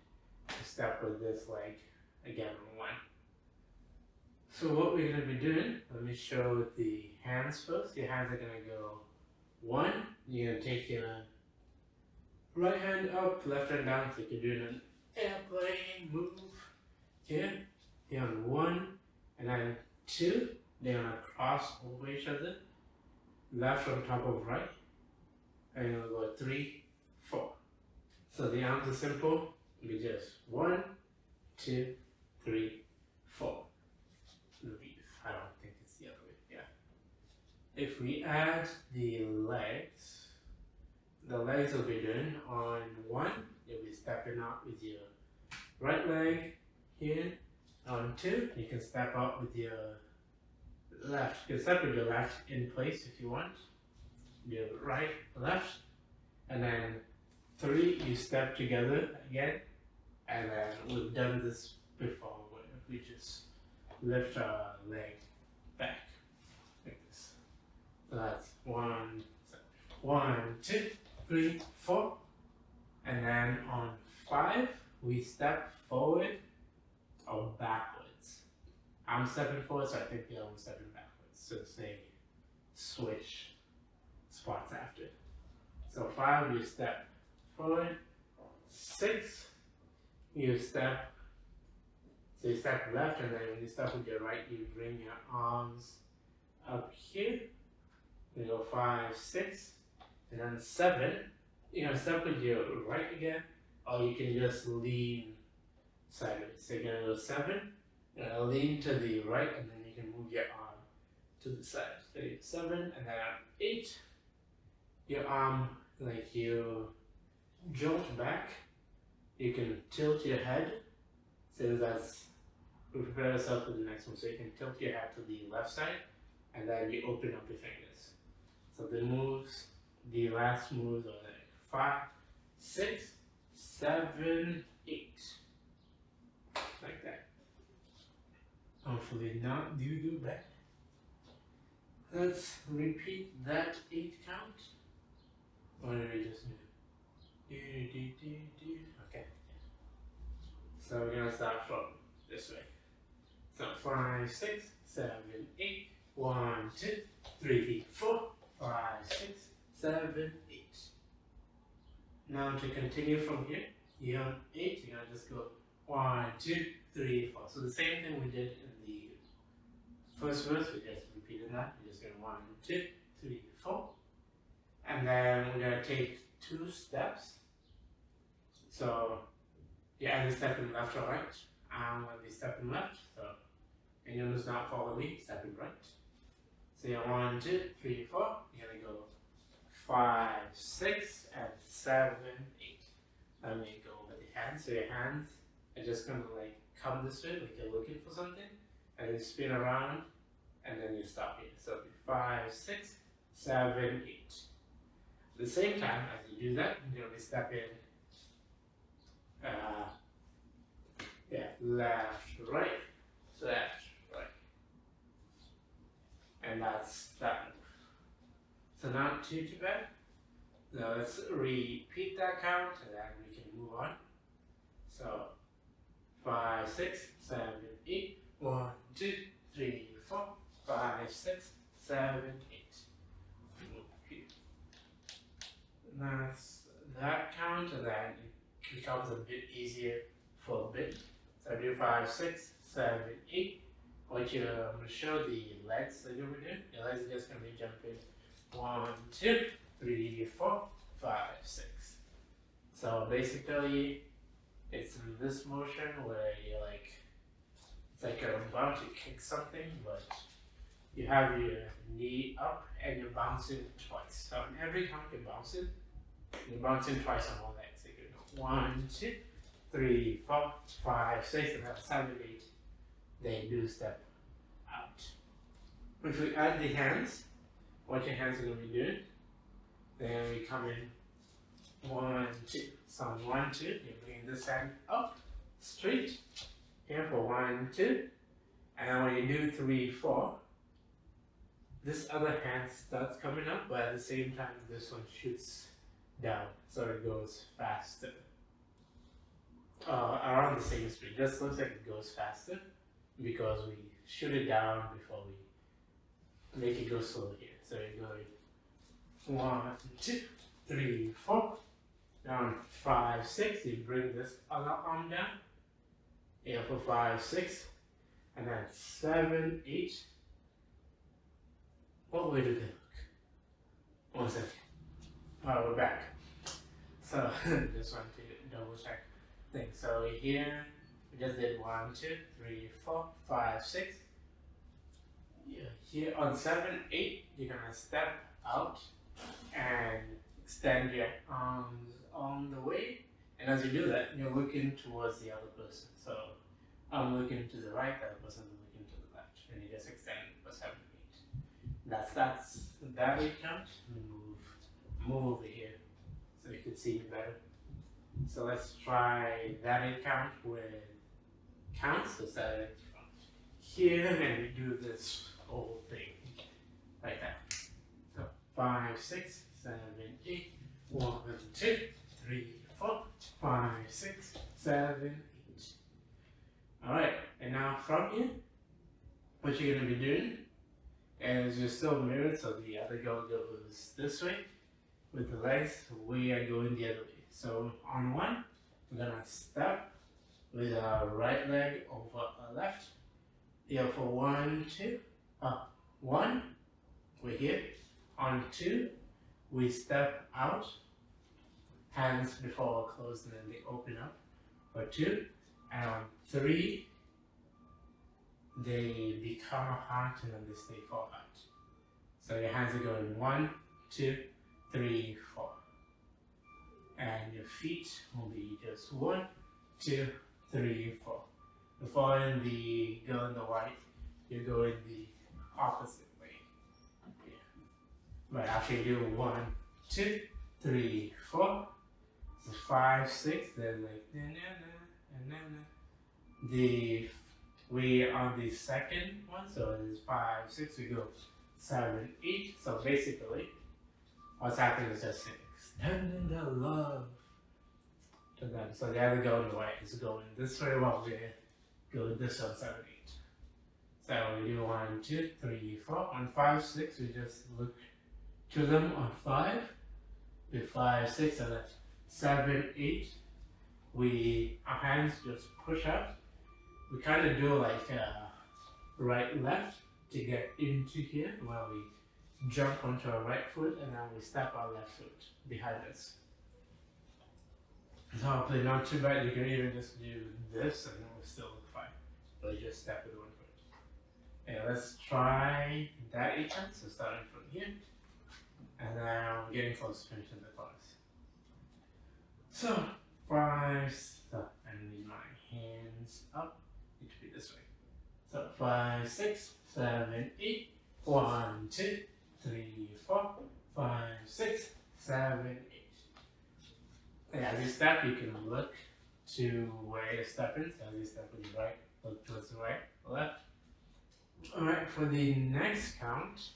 to step with this leg again on 1. So what we're going to be doing, let me show the hands first. Your hands are going to go 1. You're going to take your right hand up, left hand down, so you're doing an airplane move here. Here on 1, and then 2. They're going to cross over each other. Left on top of right. And you'll go 3, 4. So the arms are simple. You just 1, 2, 3, 4. Leave. I don't think it's the other way. Yeah. If we add the legs will be doing on 1, you'll be stepping out with your right leg here. On 2, you can step out with your left. You can step with your left in place if you want. Your right, left, and then 3, you step together again, and then we've done this before where we just lift our leg back like this. So that's 1, 2, 3, 4, and then on 5 we step forward or backwards. I'm stepping forward, so I think the other one's stepping backwards. So say switch. spots after. So 5, you step forward. 6, you step, so you step left, and then when you step with your right, you bring your arms up here. You go 5, 6, and then 7, you're gonna step with your right again, or you can just lean sideways. So you're gonna go 7, you're gonna lean to the right, and then you can move your arm to the side. So you 7, and then 8, your arm, like you jolt back, you can tilt your head, so that's, prepare yourself for the next one. So you can tilt your head to the left side, and then you open up your fingers. So the moves, the last moves are like 5, 6, 7, 8. Like that. Hopefully not do bad. Let's repeat that 8 count. What did we just do? Okay. So we're gonna start from this way. So 5, 6, 7, 8. 1, 2, 3, 4, 5, 6, 7, 8. Now to continue from here, you have 8. You're gonna just go 1, 2, 3, 4. So the same thing we did in the first verse. We just repeated that. We just go 1, 2, 3, 4, and then we're gonna take 2 steps. So you either step in left or right. I'm gonna be stepping left. So anyone who's not following me, stepping right. So you're 1, 2, 3, 4. You're gonna go 5, 6, and 7, 8. Let me go over the hands. So your hands are just gonna like come this way, like you're looking for something, and then spin around, and then you stop here. So 5, 6, 7, 8. At the same time as you do that, you're gonna be stepping left, right, left, right. And that's that move. So not too bad. Now let's repeat that count, and then we can move on. So 5, 6, 7, 8. 1, 2, 3, 4, 5, 6, 7, 8. That's that count, and then it becomes a bit easier for a bit. So I do 5, 6, 7, 8. What I'm going to show the legs that you're going to do. Your legs are just going to be jumping 1, 2, 3, 4, 5, 6. So basically, it's in this motion where you're like, it's like you're about to kick something, but you have your knee up and you're bouncing twice. So in every count you're bouncing twice on all legs. So you go 1, 2, 3, 4, 5, 6, and that's 7, 8. They do step out. If we add the hands, what your hands are going to be doing, then we come in 1, 2. So 1, 2, you bring this hand up, straight, here for 1, 2, and then when you do 3, 4, this other hand starts coming up, but at the same time this one shoots down, so it goes faster. Around the same speed, just looks like it goes faster because we shoot it down before we make it go slow here. So you're going 1, 2, 3, 4, down 5, 6, you bring this other arm down, here for 5, 6, and then 7, 8. What way did they look? 1 second. Alright, we're back. So, just want to double check things. So here, we just did 1, 2, 3, 4, 5, 6. Yeah, here on 7, 8, you're gonna step out and extend your arms on the way. And as you do that, you're looking towards the other person. So I'm looking to the right, the other person is looking to the left. And you just extend for 7, 8. That's that 8 count. Move over here so you can see me better. So let's try that 8 count with counts. So starting from here, and we do this whole thing like that. So 5, 6, 7, 8. 1, 2, 3, 4, 5, 6, 7, 8. Alright, and now from here, what you're going to be doing And you're still mirrored, so the other girl goes this way with the legs. We are going the other way. So on one, we're gonna step with our right leg over our left. Here for 1, 2. Up. 1, we're here. On 2, we step out. Hands before closed and then they open up. For 2. And on 3, they become a heart and then they stay for heart. So your hands are going 1, 2, 3, 4. And your feet will be just 1, 2, 3, 4. Before in the girl in the white, you go in the opposite way. Yeah. But after you do 1, 2, 3, 4, so 5, 6, then like na na na na na. We on the second one, so it is 5, 6, we go 7, 8. So basically, what's happening is just extending the love to them. So the other girl in the white is going this way while we're going this one, 7, 8. So we do 1, 2, 3, 4. On 5, 6, we just look to them on 5. With 5, 6, and then 7, 8. Our hands just push up. We kind of do like right, left to get into here, where we jump onto our right foot and then we step our left foot behind us. So hopefully not too bad. You can even just do this and it will still look fine. But you just step with one foot. Okay, let's try that again. So starting from here. And now I'm getting close to finishing the chorus. So 5, stop, and leave my hands up. It should be this way. So 5, 6, 7, 8. 1, 2, 3, 4, 5, 6, 7, 8. And as you step, you can look to where you're stepping. So as you step with the right, look towards the right, left. Alright, for the next count,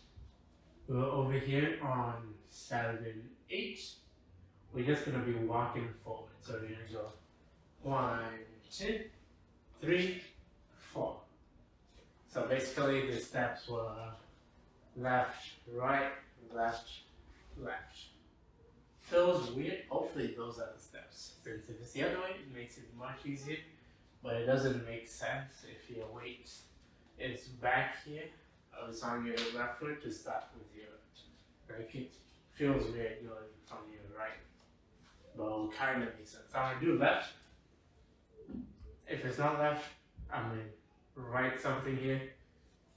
we're over here on 7, 8. We're just going to be walking forward. So we're going to go 1, 2, 3, 4. So basically the steps were left, right, left, left. Feels weird. Hopefully those are the steps. Since if it's the other way, it makes it much easier. But it doesn't make sense if your weight is back here, or it's on your left foot to start with your right. Like it feels weird going from your right. But it will kind of make sense. I'm going to do left. If it's not left, I'm going to write something here.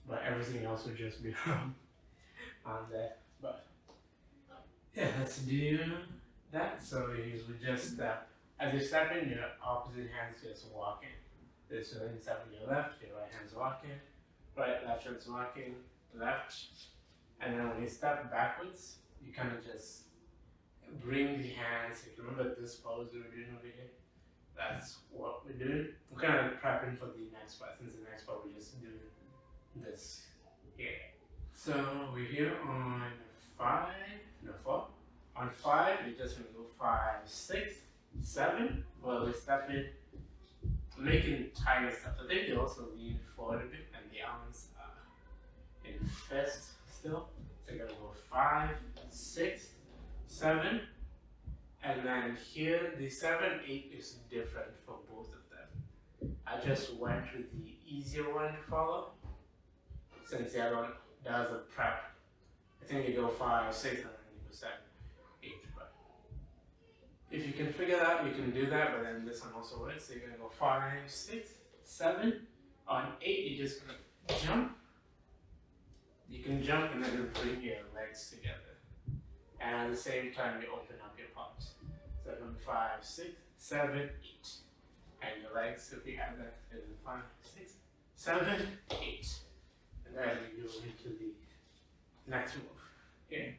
But everything else will just be wrong on there. But yeah, let's do that. So you would just step. As you step in, your opposite hand's just walking. This way, you step with your left, your right hand's walking. Right, left hand's walking, left. And then when you step backwards, you kind of just bring the hands. If you remember this pose we were doing over here, that's what we're doing. We're kind of prepping for the next part. Since the next part, we're just doing this here. So we're here on 5, no 4. On 5, we're just going to go 5, 6, 7. Well, we're stepping, making tighter steps. I think they also lean forward a bit, and the arms are in fist still. So you're going to go 5, 6, 7. And then here, the 7, 8 is different for both of them. I just went with the easier one to follow, since the other one does a prep. I think you go 5, 6, and then you go 7, 8. But if you can figure that out, you can do that, but then this one also works. So you're going to go 5, 6, 7. On 8, you're just going to jump. You can jump and then you bring your legs together. And at the same time, you open up your palms. So from 5, 6, 7, 8. And your legs, if you have that, is 5, 6, 7, 8. And then you go into the next move. Okay.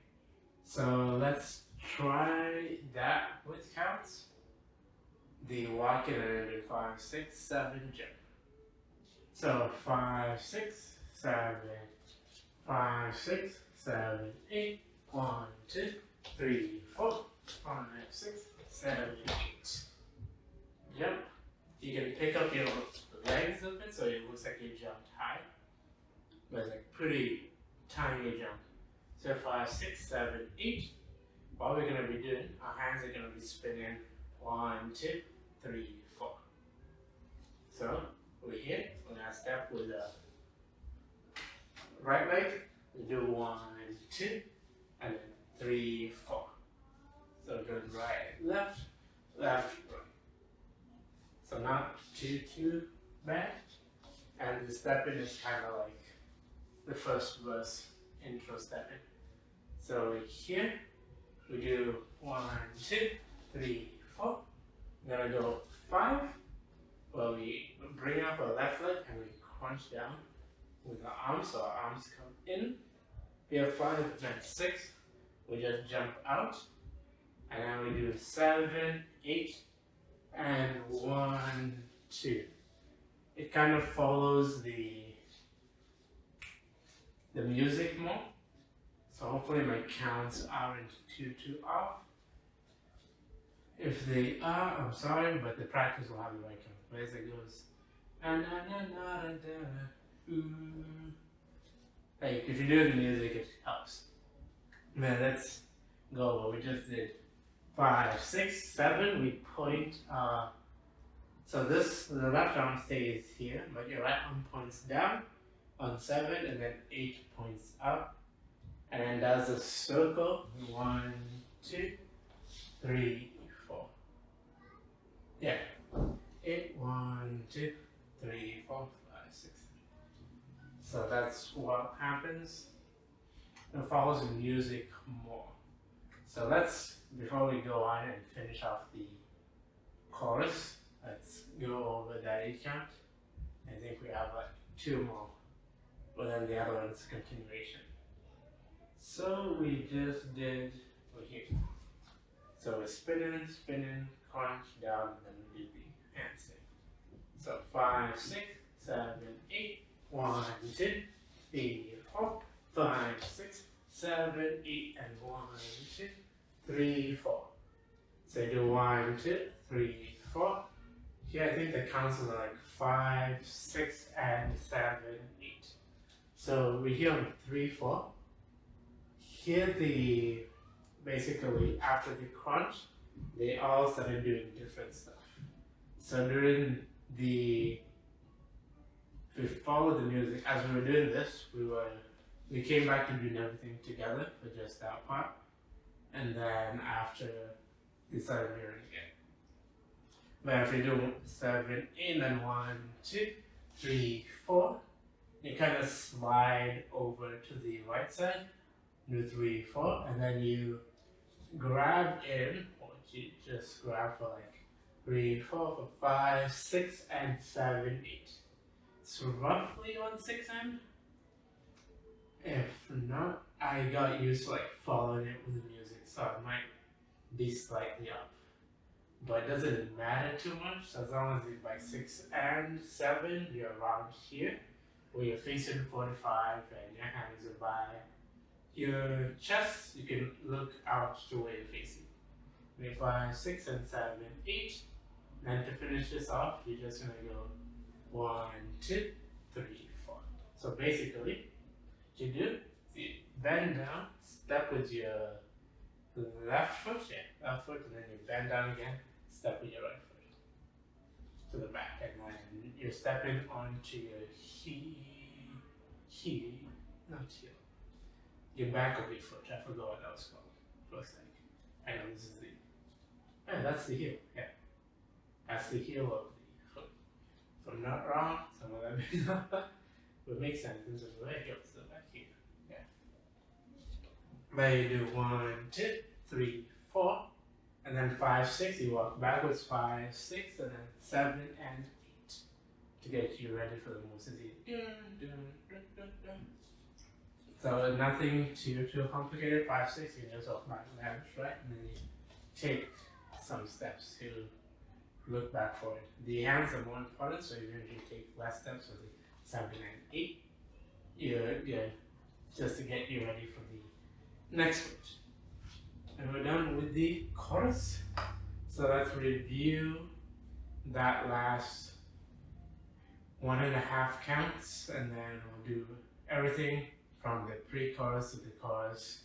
So let's try that with counts. The walking and then 5, 6, 7, jump. So 5, 6, 7, 5, 6, 7, 8. 1, 2, 3, 4, 5, 6, 7, 8. Jump. You can pick up your legs a bit so it looks like you jumped high. But it's like pretty tiny jump. So 5, 6, 7, 8. What we're going to be doing, our hands are going to be spinning 1, 2, 3, 4. So we're here, we're going to step with the right leg. We do 1, 2, and then 3, 4. So good right, left, left, right. So not too bad. And the stepping is kind of like the first verse intro stepping. So here we do 1, 2, 3, 4. Then I go 5. Well, we bring up our left leg and we crunch down with our arms. So our arms come in. We have 5, then 6. We just jump out. And then we do 7, 8, and 1, 2. It kind of follows the music more. So hopefully my counts aren't too off. If they are, I'm sorry, but the practice will have the right count. But as it goes, like if you do the music, it helps. Now let's go what we just did. 5, 6, 7. We point. So the left arm stays here, but your right arm points down on 7, and then 8 points up, and then does a circle. 1, 2, 3, 4. Yeah. 8, 1, 2, 3, 4, 5, 6. So that's what happens. It follows the music more. So let's, before we go on and finish off the chorus, let's go over that 8 count. I think we have like 2 more, but then the other one's continuation. So we just did, we're here. So we're spinning, crunch down, and then we do the handstand. So 5, 6, 7, 8, 1, 2, 3, 4, 5, 6, 7, 8, and 1, 2, 3, 4. So do 1, 2, 3, 4. Here I think the counts are like 5, 6, and 7, 8. So we're here on 3, 4. Here basically after the crunch, they all started doing different stuff. So during we followed the music. As we were doing this, we came back to doing everything together for just that part. And then after, we started mirroring again. But if you do 7, 8, and 1, 2, 3, 4, you kind of slide over to the right side, do 3, 4, and then you grab in, or you just grab for like 3, 4, 5, 6, and 7, 8. It's roughly on 6 end. If not, I got used to like following it with the music, so it might be slightly up. But it doesn't matter too much, so as long as it's like 6 and 7, you're around here, where you're facing 45 and your hands are by your chest. You can look out to where you're facing. 5, 6, and 7, 8. Then to finish this off, you're just gonna go 1, 2, 3, 4. So basically, what you do is you bend down, step with your left foot, and then you bend down again, step with your right foot to the back, and then you're stepping onto your your back of your foot. I forgot what that was called. Looks like. I know this is that's the heel. Yeah, that's the heel of the foot. If I'm not wrong, some of that would make sense in terms of the leg goes to the back here. Yeah. But you do 1, 2, 3, 4, and then 5, 6. You walk backwards 5, 6, and then 7 and 8 to get you ready for the moves. So nothing too complicated. 5, 6. You just walk back left, right, and then you take some steps to look back forward. The hands are more important, so you usually take less steps with the 7 and 8. You're good, just to get you ready for the next switch. And we're done with the chorus. So let's review that last 1.5 counts, and then we'll do everything from the pre-chorus to the chorus.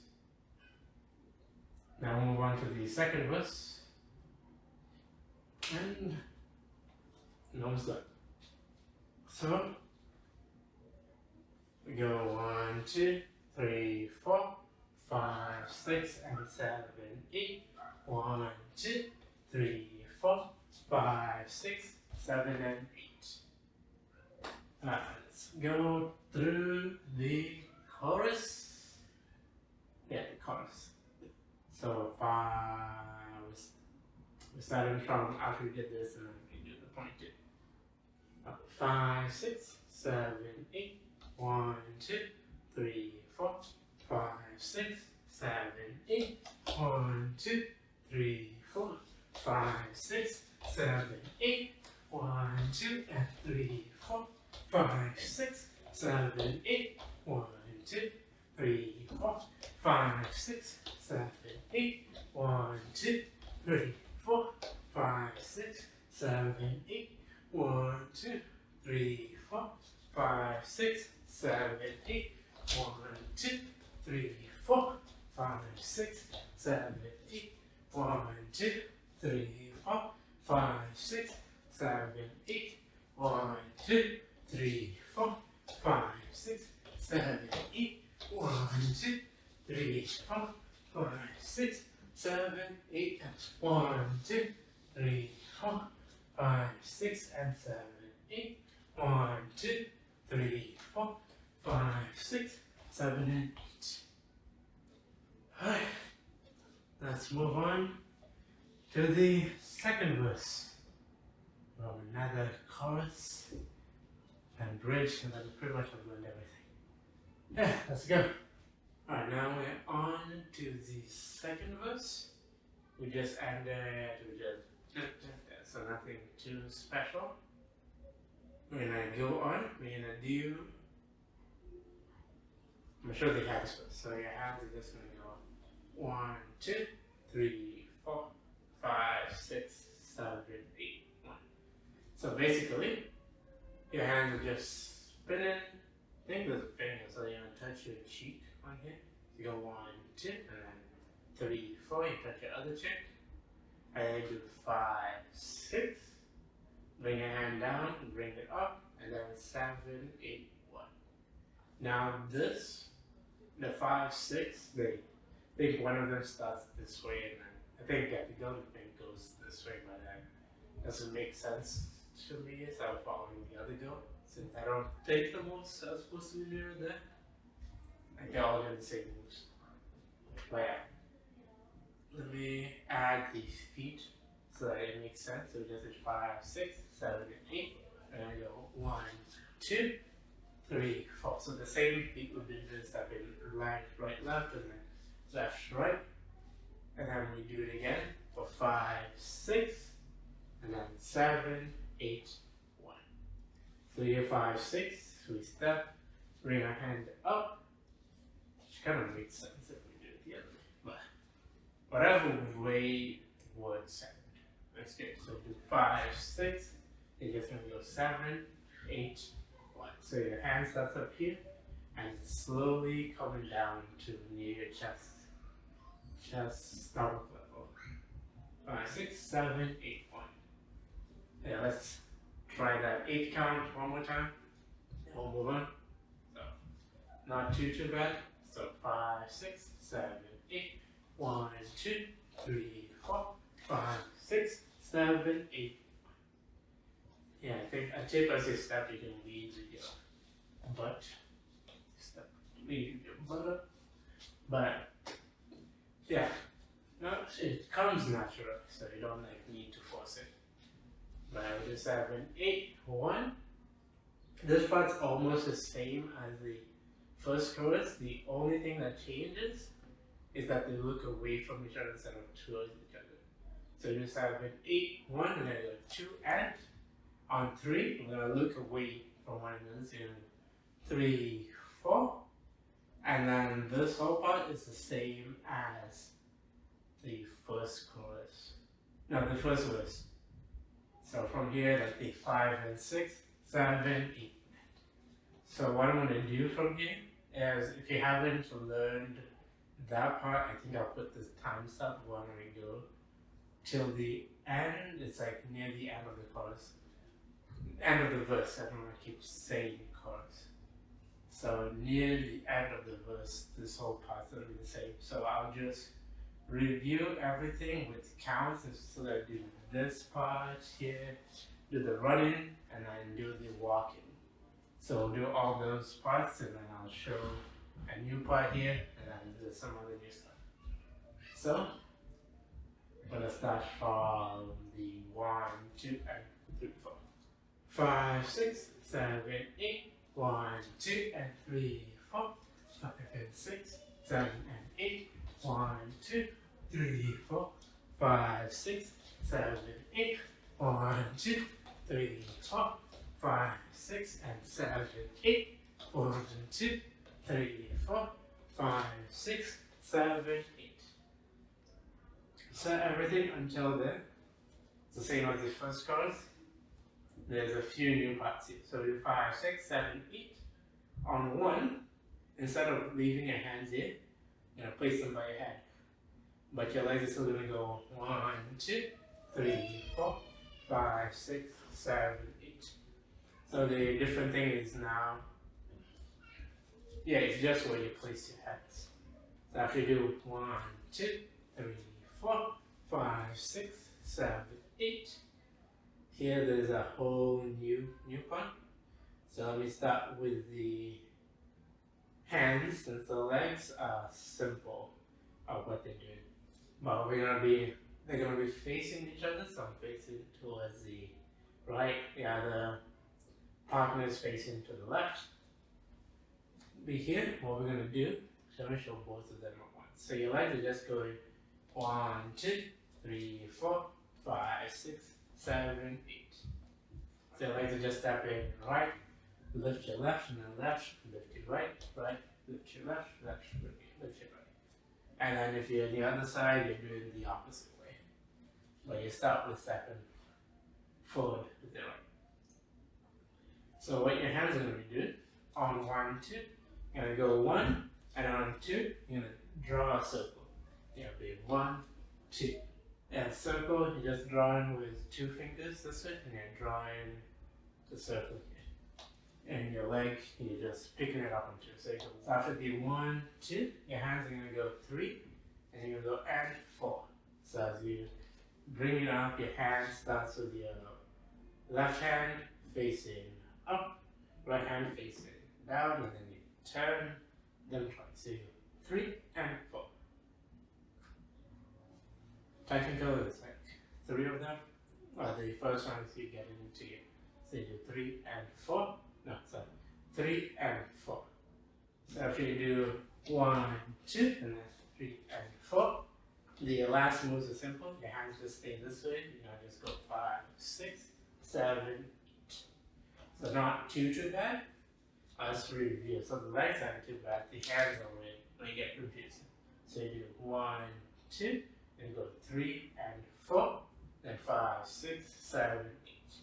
Now move on to the second verse, and almost done. So we go 1, 2, 3, 4, 5, 6, and 7, 8. 1, 2, 3, 4, 5, 6, 7, and 8. Let's go through the chorus. Yeah, the chorus. So we're starting from after we did this, and then we do the point 2. 5, 6, 7, 8. 1, 2, 3, 4, 5, 6, 7, 8. 1, 2, 3, 4, 5, 6, 7, 8. 1, 2, and 3, 4, 5, 6, 7, 8. 1, 2, 3, 4, 5, 6, 7, 8. 1, 2, 3, 4, 5, 6, 7, 8. 1, 2, 3, 4, 5, 6, 7, 8. 1, 2, 3, 4, 5, 6, 7, 8. 1, 2, 3, 4, 5, 6, 7, 8. 1, 2, 3, 4, 5, 6, 7, 8. 1, 2, 3, 4, 5, 6, 7, 8. 1, 2, 3, 4, 5, 6, and 7, 8. 1, 2, 3, 4, 5, 6, 7, and 8. Alright, let's move on to the second verse. Well, another chorus and bridge, and then pretty much I've learned everything. Yeah, let's go. Alright, now we're on to the second verse. We just ended, so nothing too special. We're gonna go on, we're gonna do, I'm gonna show the hands first. So your hands are just gonna go 1, 2, 3, 4, 5, 6, 7, 8, 1. So basically, your hands are just spinning. I think there's a finger, so you're gonna touch your cheek on here. You go 1, 2, and then 3, 4, you touch your other cheek. And then you do 5, 6. Bring your hand down, bring it up, and then 7, 8, 1. Now this, the 5, 6, they think one of them starts this way, and then I think the other thing goes this way, but that doesn't make sense to me, so I'm following the other go. Since I don't think the moves are supposed to be mirrored there. Like they're all doing the same moves. But yeah. Let me add the feet so that it makes sense. So just did 5, 6, 7, 8. And I go 1, 2, 3, 4. So the same feet we've been doing stuff in left, right, left, and then left, right. And then we do it again for 5, 6, and then 7, 8, 1. So here 5, 6, we step, bring our hand up, which kind of makes sense if we do it the other way. But whatever way would sound. Let's get so do 5, 6, you're just gonna go 7, 8, 1. So your hand starts up here and slowly coming down to near your chest. Chest stomach level. 5, 6, 7, 8, 1. Yeah, let's try that 8 count one more time. And we'll move on. So not too bad. So 5, 6, 7, 8. 1, 2, 3, 4, 5, 6, 7, 8. Yeah, I think a tip as you step, you can lead with your butt. Step, lead with your butt up. But yeah, no, it comes natural, so you don't like need to force it. But I would just have an 8, 1. This part's almost the same as the first chorus. The only thing that changes is that they look away from each other instead of towards each other. So you just have an 8, 1, and then go 2 and. On 3, we're gonna look away from one another. So 3, 4. And then this whole part is the same as the first chorus. No, the first verse. So from here, like the 5 and 6, 7, 8. So what I'm going to do from here As if you haven't learned that part, I think I'll put this time stop when we go till the end. It's like near the end of the chorus, end of the verse. I don't want to keep saying chorus. So near the end of the verse, this whole part's gonna be the same. So I'll just review everything with counts, and so that I do this part here, do the running, and then do the walking. So we'll do all those parts, and then I'll show a new part here, and then do some other new stuff. So I'm gonna start from the 1, 2, and 3, 4, 5, 6, 7, 8. 1, 2, and 3, 4, 5, and 6, 7, and 8. 1, 2, 3, 4, 5, 6, 7, 8. 1, 2, 3, 4, 5, 6, and 7, 8. 1, 2, 3, 4, 5, 6, 7, 8. So everything until then, it's the same as the first chorus. There's a few new parts here. So do 5, 6, 7, 8. On 1, instead of leaving your hands here, you're gonna place them by your head. But your legs are still gonna go 1, 2, 3, 4, 5, 6, 7, 8. So the different thing is now, it's just where you place your hands. So after you do 1, 2, 3, 4, 5, 6, 7, 8. Here there's a whole new part. So let me start with the hands, since the legs are simple of what they're doing. But they're gonna be facing each other, so I'm facing towards the right, the other partner is facing to the left. Be here, what we're gonna do, so I'm gonna show both of them at once. So your legs are just going 1, 2, 3, 4, 5, 6, 7, 8. So your legs are just stepping right, lift your left, and then left, lift your right, right, lift your left, left, lift your right. And then if you're on the other side, you're doing the opposite way. But you start with stepping forward with the right. So what your hands are going to be doing, on 1, 2, you're going to go 1, and on 2, you're going to draw a circle. You're going to be 1, 2. And circle, you're just drawing with 2 fingers this way, and you're drawing the circle here. And your leg, you're just picking it up on 2. So after the 1, 2, your hands are going to go 3, and you're going to go and 4. So as you bring it up, your hand starts with your left hand facing up, right hand facing down, and then you turn them twice. So you go 3 and 4. Technical is like 3 of them. The first one is you get it into it. So you do 3 and 4. No, sorry. 3 and 4. So after you do 1, 2, and then 3 and 4, the last moves are simple. Your hands just stay this way. You know, just go 5, 6, 7, 8. So not too bad. Let's review. So the legs aren't too bad. The hands are where you get confused. So you do 1, 2, then go 3 and 4, then 5, 6, 7, 8.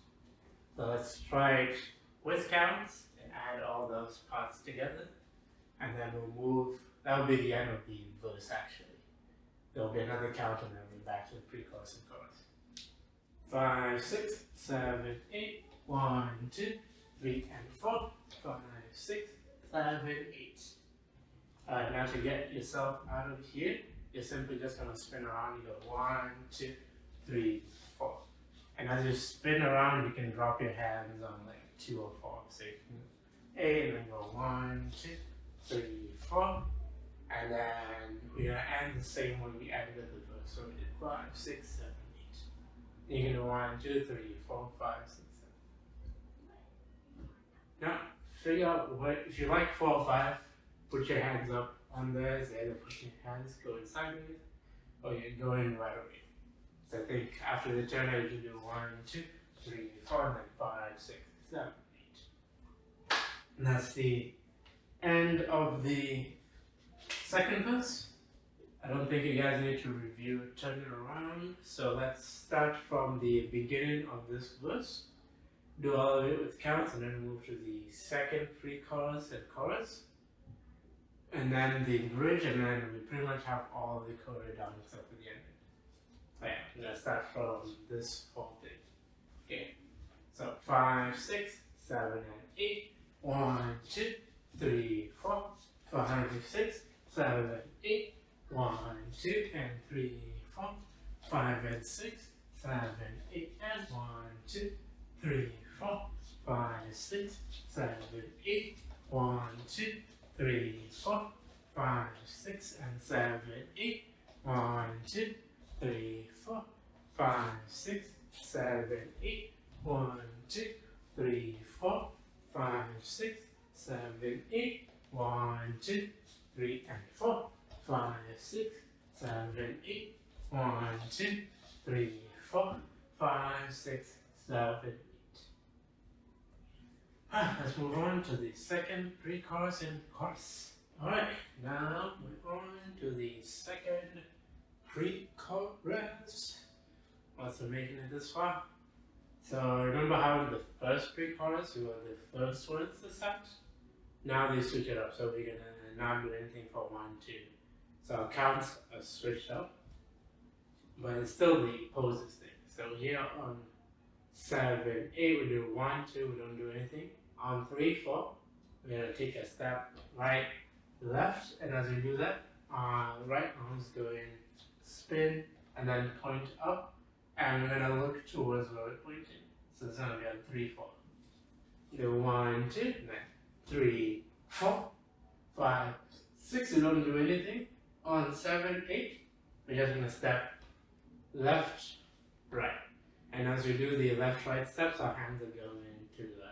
So let's try it with counts and add all those parts together, and then we'll move. That will be the end of the verse actually. There will be another count, and then we're back to the pre-chorus and chorus. 5, 6, 7, 8. 1, 2, 3 and 4. 5, 6, 7, 8. Alright, now to get yourself out of here, you're simply just gonna spin around. You go 1, 2, 3, 4. And as you spin around, you can drop your hands on like 2 or 4. So you can A, and then go 1, 2, 3, 4. And then we're gonna end the same way we ended the verse. So we did 5, 6, 7, 8. You can do 1, 2, 3, 4, 5, 6, 7. Now, figure out what, if you like 4 or 5, put your hands up on there. So either put your hands going sideways or you're going right away. So I think after the turn, you can do 1, 2, 3, 4, and then 5, 6, 7, 8. And that's the end of the second verse. I don't think you guys need to review it, turn it around. So let's start from the beginning of this verse. Do all of it with counts, and then move to the second pre-chorus and chorus. and then the bridge, and then we pretty much have all the coda down except for the ending. So yeah, I'm gonna start from this whole thing. Okay, so 5, 6, 7, and 8. 1, 2, 3, 4, 5, 6, 7, 8. 1, 2, and 3, 4, 5, and 6, 7, 8, and 1, 2, 3, 4, 5, 6, 7, 8. 1, 2, 3, 4, 5, 6, and 7, 8. 1, 2, 3, 4, 5, 6, 7, 8. 1, 2, 3, 4, 5, 6, 7, 8. 1, 2, 3, and 4, 5, 6, 7, 8. 1, 2, 3, 4, 5, 6, 7, 8. Let's move on to the second pre-chorus and chorus. Alright, now we're on to the second pre-chorus. Also making it this far. So remember how in the first pre-chorus we were the first ones to start? Now they switch it up, so we're gonna not do anything for 1, 2. So our counts are switched up, but it's still the poses thing. So here on 7, 8 we do 1, 2, we don't do anything. On 3, 4, we're gonna take a step right, left, and as we do that, our right arm's going spin and then point up, and we're gonna look towards where we're pointing. So it's gonna be on 3, 4. Do 1, 2, then 3, 4, 5, 6. We don't do anything. On 7, 8, we're just gonna step left, right, and as we do the left, right steps, our hands are going to the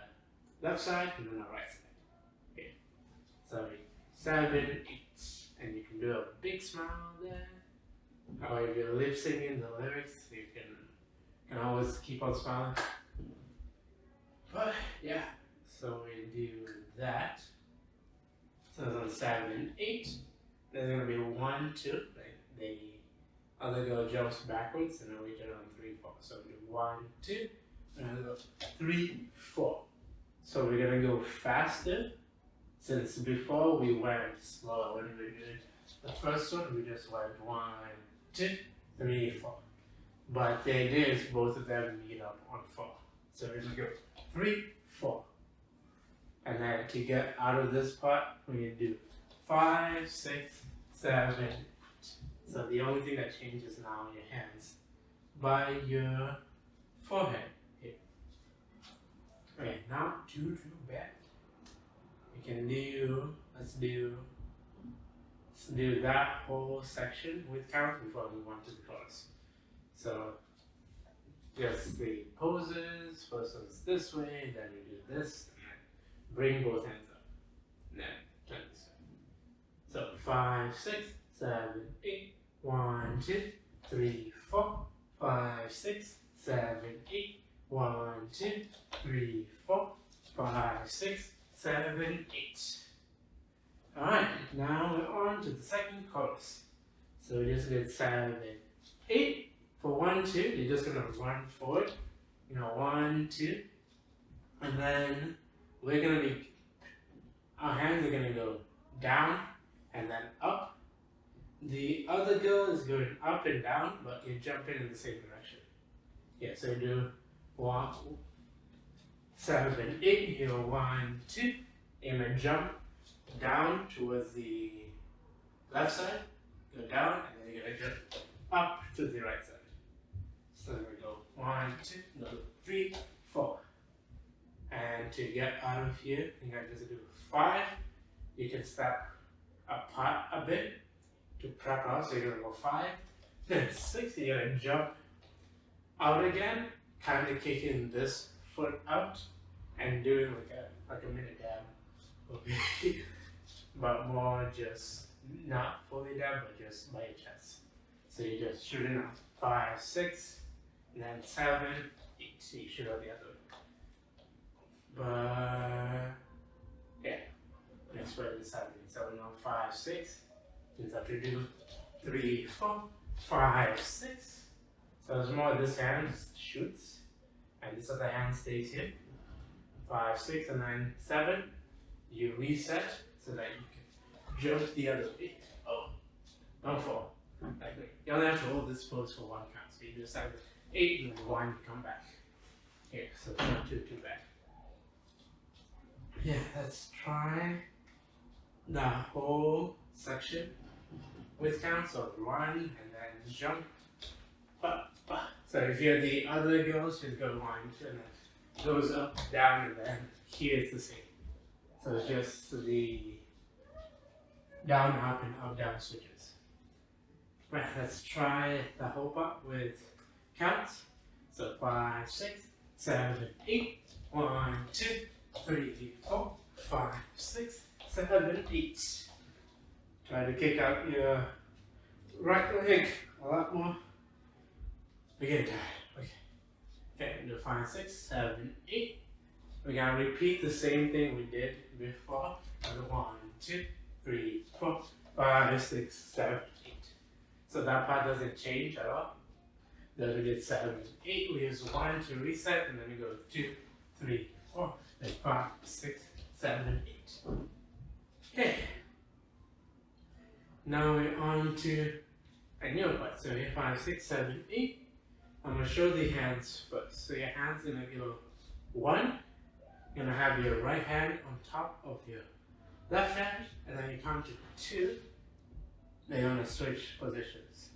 left side and then our right side. Okay. So 7, 8, and you can do a big smile there. Or if you're lip singing the lyrics, you can always keep on smiling. But yeah, so we do that. So it's on 7, 8. There's gonna be 1, 2. Like the other girl jumps backwards, and then we turn on 3, 4. So we do 1, 2, and then go 3, 4. So we're gonna go faster, since before we went slower. When we did the first one, we just went 1, 2, 3, 4. But the idea is both of them meet up on 4. So we're gonna go 3, 4. And then to get out of this part, we're gonna do 5, 6, 7, 8. So the only thing that changes now are your hands by your forehead. Okay, now too bad. We can do, let's do that whole section with count before we move on to the chorus. So just the poses, first one's this way, then we do this, and then bring both hands up, and then turn this way. So 5, 6, 7, 8, 1, 2, 3, 4, 5, 6, 7, 8. 1, 2, 3, 4, 5, 6, 7, 8. Alright, now we're on to the second chorus. So we just get 7, 8. For 1, 2, you're just gonna run forward. 1, 2. And then we're gonna be, our hands are gonna go down and then up. The other girl is going up and down, but you're jumping in the same direction. Yeah, so you do 1, 7, 8. Here, 1, 2. Aim and jump down towards the left side. Go down, and then you're gonna jump up to the right side. So there we go. 1, 2, no, 3, 4. And to get out of here, you gotta just do 5. You can step apart a bit to Prechorus. So you're gonna go 5. Then 6. You're gonna jump out again, kind of kicking this foot out and doing like a mini dab, okay. But more just not fully dab, but just by your chest. So you're just shooting out 5, 6, and then 7, 8. So you shoot out the other way. But yeah, that's where this happening. So we know 5, 6. Just have to do 3, 4, 5, 6. So it's more this hand shoots, and this other hand stays here. 5, 6, and then 7. You reset so that you can jump the other way. Oh, don't fall. Like, you only have to hold this pose for one count. So you do 7, 8, and then 1, you come back. Here, so it's not too bad. Yeah, let's try the whole section with counts of 1 and then jump. So if you're the other girls, just go 1, 2, and then goes up, down, and then here it's the same. So it's just the down, up, and up, down switches. Right, let's try the whole part with counts. So 5, 6, 7, 8. 1, 2, 3, 4, 5, 6, 7, 8. Try to kick out your right leg a lot more. We're getting tired. Okay, do 5, 6, 7, 8. We're gonna repeat the same thing we did before. 1, 2, 3, 4, 5, 6, 7, 8. So that part doesn't change at all. Then we did 7, 8. We use 1 to reset, and then we go 2, 3, 4, then 5, 6, 7, 8. Okay. Now we're on to a new part. So here 5, 6, 7, 8. I'm going to show the hands first. So your hands are going to go 1. You're going to have your right hand on top of your left hand, and then you count to 2. Then you're going to switch positions.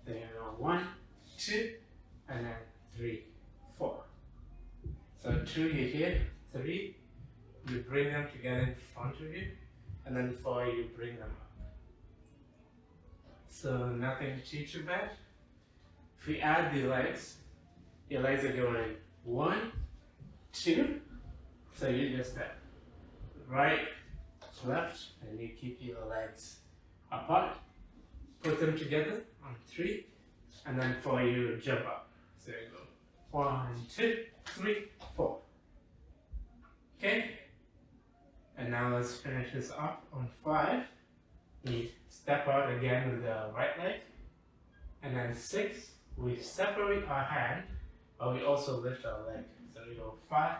Then you're going to go 1, 2, and then 3, 4. So 2, you're here. 3, you bring them together in front of you, and then 4, you bring them up. So nothing too bad. If we add the legs, your legs are going 1, 2. So you just step right, left, and you keep your legs apart. Put them together on 3, and then 4, you jump up. So you go 1, 2, 3, 4. Okay? And now let's finish this up on 5. We step out again with the right leg. And then 6, we separate our hand, but we also lift our leg. So we go 5,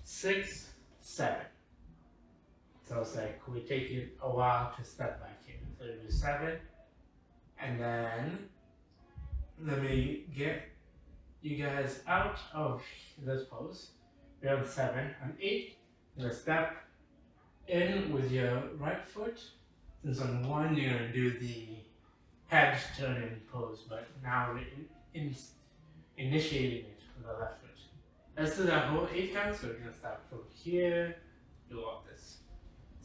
6, 7. So it's like we take it a while to step back here. So we do 7. And then let me get you guys out of this pose. We're on 7 and 8. You're going to step in with your right foot. Since on 1 you're going to do the head turning pose, but now we're initiating it with the left foot. Let's do that whole 8 count. So we're going to start from here, do all this.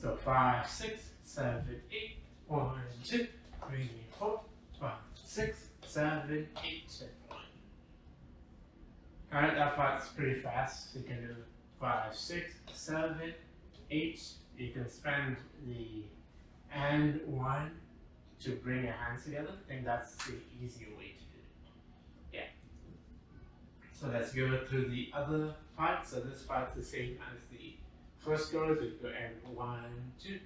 So 5, 6, 7, 8. 1, 2, 3, 4, 5, 6, 7, 8. 1. Alright, that part's pretty fast. You can do 5, 6, 7, 8. You can spend the and 1 to bring your hands together. I think that's the easier way to do it. Yeah. So let's go through the other part. So this part's the same as the first chorus. We go and 1, 2,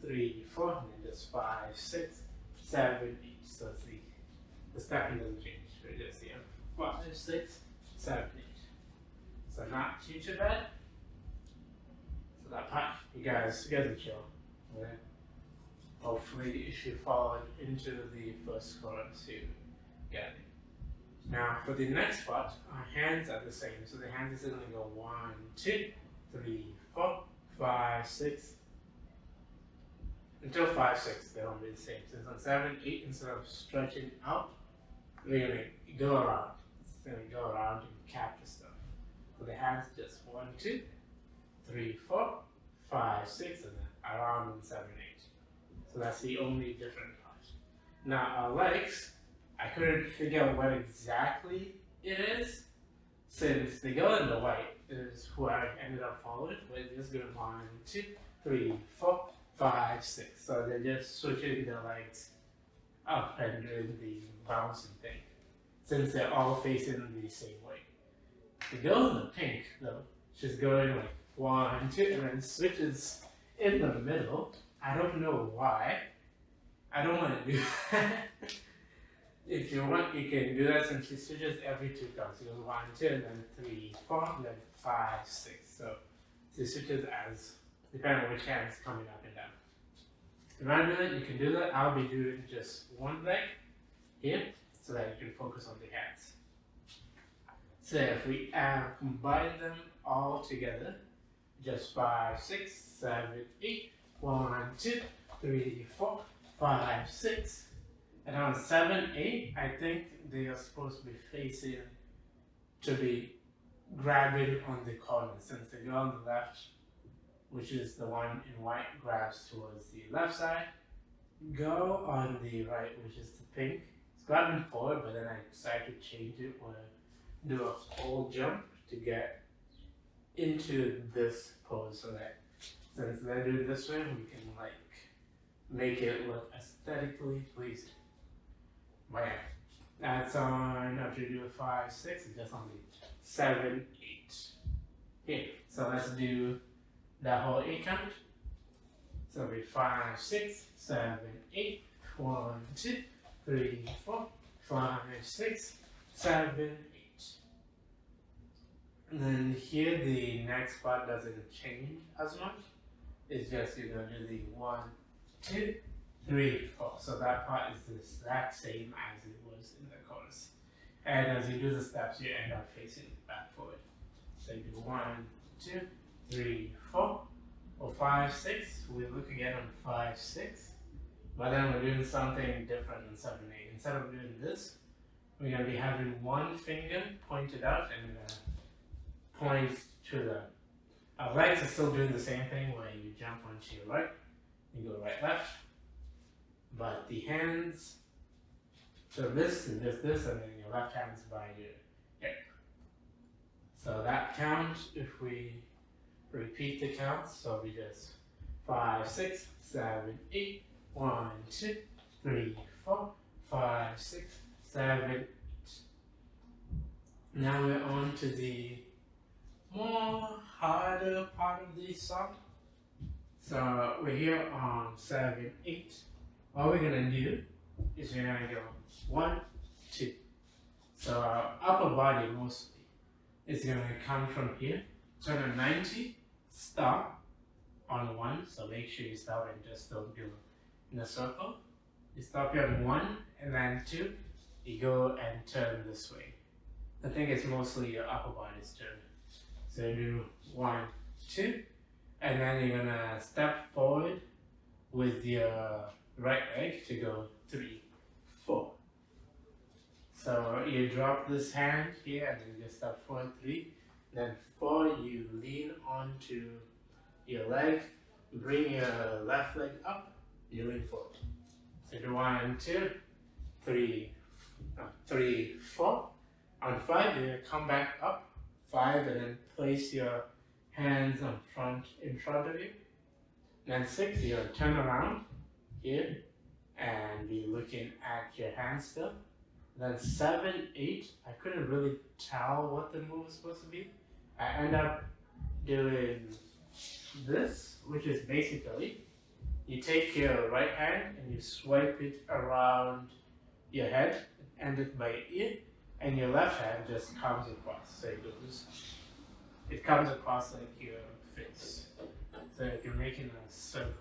3, 4, and then just 5, 6, 7, 8. So it's the stepping doesn't change. We just 5, 6, 7, 8. So not too bad. So that part, you guys are chill. Okay? Hopefully, if you followed into the first chorus, you get it. Now, for the next part, our hands are the same. So the hands are going to go 1, 2, 3, 4, 5, 6. Until 5, 6, they're going to be the same. Since on 7, 8, instead of stretching out, we're going to go around. It's going to go around and capture stuff. So the hands just 1, 2, 3, 4, 5, 6, and then around in 7, 8. So that's the only different part. Now our legs, I couldn't figure out what exactly it is, since the girl in the white is who I ended up following. We're just going 1, 2, 3, 4, 5, 6. So they're just switching their legs up and doing the bouncing thing, since they're all facing the same way. The girl in the pink, though, she's going like 1, 2, and then switches in the middle. I don't know why. I don't want to do that. If you want, you can do that, since she switches every 2 counts. She goes 1, 2, and then 3, 4, and then 5, 6. So she switches as depending on which hand is coming up and down. If you want to do that, you can do that. I'll be doing just one leg here so that you can focus on the hands. So if we combine them all together, just 5, 6, 7, 8, 1, 2, 3, 4, 5, 6. And on 7, 8, I think they are supposed to be facing to be grabbing on the corner. Since they go on the left, which is the one in white, grabs towards the left side. Go on the right, which is the pink. It's grabbing forward, but then I decided to change it or do a whole jump to get into this pose so that since they're doing this way, we can like make it look aesthetically pleasing. But yeah, that's on, after you do a 5, 6, it's just on the 7, 8. Here, so let's do that whole 8 count. So it'll be 5, 6, 7, 8, 1, 2, 3, 4, 5, 6, 7, 8. And then here the next part doesn't change as much. It's just you're going to do the 1, 2, 3, 4. So that part is the exact same as it was in the chorus. And as you do the steps, you end up facing back forward. So you do 1, 2, 3, 4, or 5, 6. We look again on 5, 6. But then we're doing something different in 7, 8. Instead of doing this, we're going to be having one finger pointed out and point to the our legs are still doing the same thing where you jump onto your right, you go right, left. But the hands, so this and just this, and then your left hand's by your hip. So that count, if we repeat the counts, so we just 5, 6, 7, 8, 1, 2, 3, 4, 5, 6, 7, 8. Now we're on to the more harder part of the song. So we're here on 7, 8. What we're gonna do is we're gonna go 1, 2. So our upper body mostly is gonna come from here, turn a 90, stop on 1. So make sure you stop and just don't do in a circle. You stop here on 1 and then 2. You go and turn this way. I think it's mostly your upper body's turn. So you do 1, 2, and then you're gonna step forward with your right leg to go 3, 4. So you drop this hand here and then you just step forward 3. Then 4, you lean onto your leg, bring your left leg up, you lean forward. So do 1, 2, 3, 4. On 5, you're gonna come back up 5 and then place your hands in front of you. Then 6, you're gonna turn around here and be looking at your hands still. Then 7, 8, I couldn't really tell what the move was supposed to be. I end up doing this, which is basically you take your right hand and you swipe it around your head, end it by your ear, and your left hand just comes across. So it comes across like your face. So you're making a circle.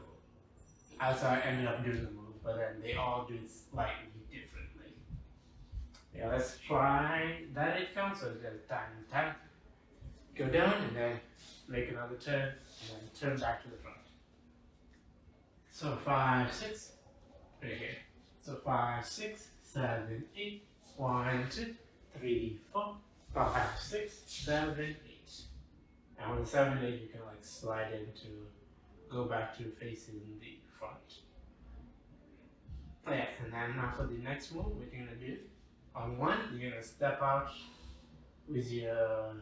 That's how I ended up doing the move, but then they all do it slightly differently. Yeah, let's try that 8 count. So just time. Go down and then make another turn, and then turn back to the front. So 5, 6, right here. So 5, 6, 7, 8, 1, 2, 3, 4, 5, 6, 7, 8. And on the 7, 8, you can like slide into, go back to facing the front. Yeah, and then now for the next move, what you're gonna do, on 1, you're gonna step out with your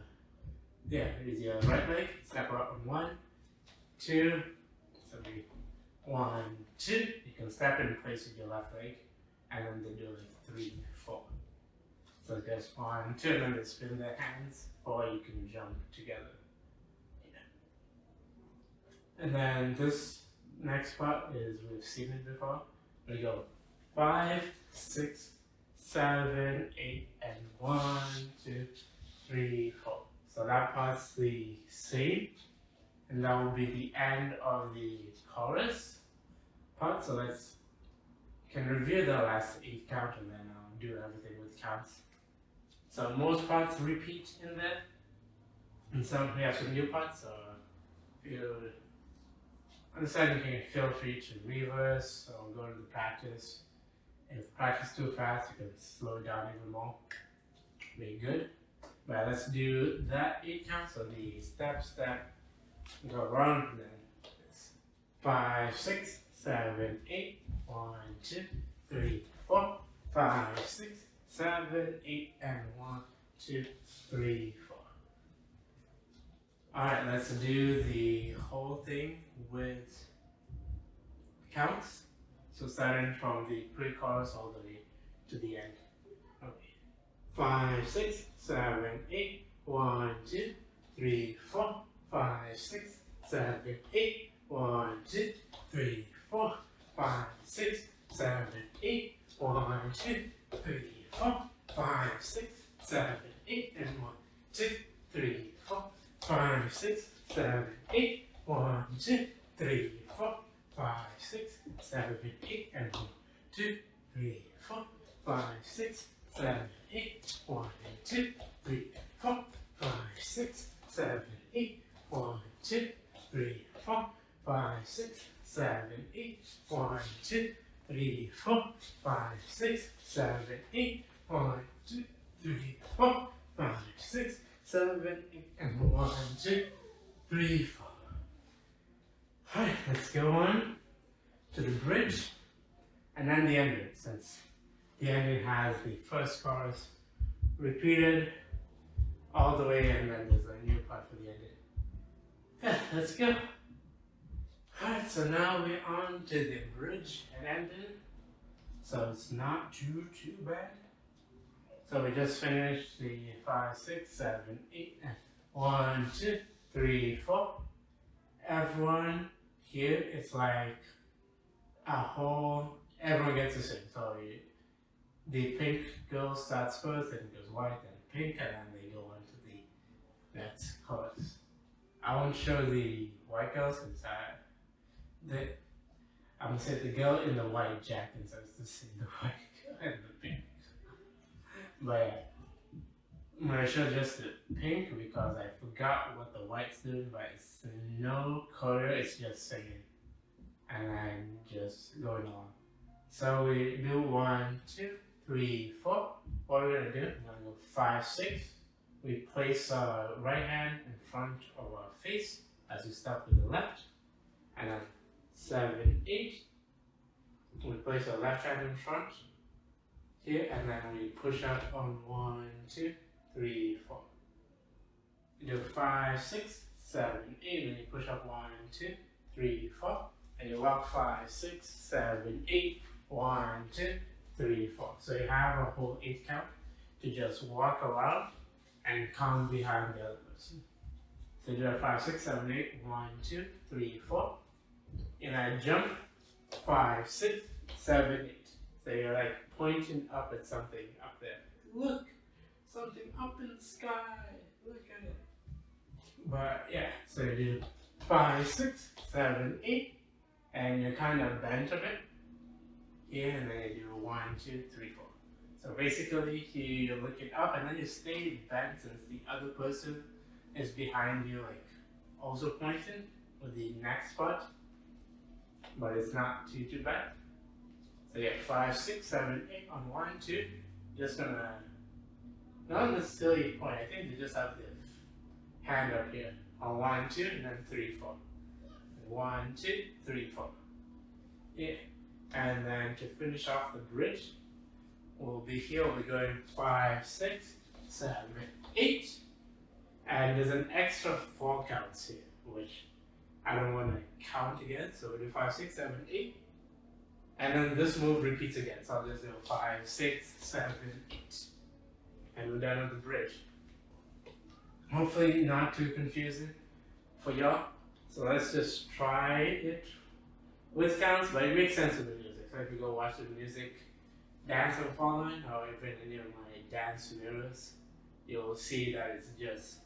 right leg, step out on 1, 2, so 1, 2, you can step in place with your left leg, and then they do like 3, 4. So just 1, 2, and then they spin their hands, or you can jump together. And then this next part is, we've seen it before. We go 5, 6, 7, 8, and 1, 2, 3, 4. So that part's the same, and that will be the end of the chorus. part. So let's can review the last 8 count and then do everything with counts. So most parts repeat in there, and some we have some new parts. So if you understand, you can feel free to reverse or go to the practice. If practice too fast, you can slow it down even more. Be good. But let's do that 8 count. So the step, go around, and then it's 5, 6, 7, 8. 1, 2, 3, 4, 5, 6, 7, 8, and 1, 2, 3, 4. Alright, let's do the whole thing with counts. So starting from the pre-chorus all the way to the end. Okay. 5, 6, 7, 8, 1, 2, 3, 4, 5, 6, 7, 8, 1, 2, 3, 4, 5, 6, 7, 8, 1, 2, 3, 4, 5, 6, 7, 8, and 1, 2, 3, 4, 5, 6, 7, 8, 1, 2, 3, 4, 5, 6, 7, 8, and 1, 2, 3, 4, 5, 6, 7, 8, 1, 2, 3, 4, 5, 6, 7, 8, 1, 2, 3, 4, 5, 6, 7, 8, 1, 2, 3, 4, 5, 6, 7, 8, 1, 2, 3, 4, 5, 6, 7, 8, and 1, 2, 3, 4. Alright, let's go on to the bridge and then the ending, since the ending has the first chorus repeated all the way, and then there's a new part for the ending. Yeah, let's go. Alright, so now we're on to the bridge and ending. So it's not too bad. So we just finished the 5, 6, 7, 8, and 1, 2, 3, 4. Everyone here, it's like a whole, everyone gets to sing. So the pink girl starts first, then it goes white, then pink, and then they go on to the next chorus. I won't show the white girls because I'm gonna say the girl in the white jacket starts to sing the white girl and the pink. But I'm gonna show just the pink because I forgot what the white's doing, but it's no choreo, it's just singing. And I'm just going on. So we do 1, 2, 3, 4. What we're gonna do, we're gonna go 5, 6. We place our right hand in front of our face as we start with the left. And then 7, 8. We place our left hand in front here, and then we push up on 1, 2, 3, 4. You do 5, 6, 7, 8, and then you push up 1, 2, 3, 4. And you walk 5, 6, 7, 8, 1, 2, 3, 4. So you have a whole 8 count to just walk around and come behind the other person. So you do a 5, 6, 7, 8, 1, 2, 3, 4. And I jump 5, 6, 7, 8. So you're like pointing up at something up there. Look, something up in the sky. Look at it. But yeah, so you do 5, 6, 7, 8. And you're kind of bent a bit here, and then you do 1, 2, 3, 4. So basically, here you're looking up, and then you stay bent since the other person is behind you, like also pointing with the next part. But it's not too bad. So yeah, 5, 6, 7, 8 on 1, 2. Just gonna not necessarily point. I think you just have the hand up here on 1, 2, and then 3, 4. 1, 2, 3, 4. Yeah. And then to finish off the bridge, we'll be here, we'll be going 5, 6, 7, 8. And there's an extra 4 counts here, which I don't want to count again. So we'll do 5, 6, 7, 8. And then this move repeats again. So I'll just do 5, 6, 7, 8. And we're done with the bridge. Hopefully not too confusing for y'all. So let's just try it with counts, but it makes sense with the music. So if you go watch the music dance I'm following, or even any of my dance mirrors, you'll see that it's just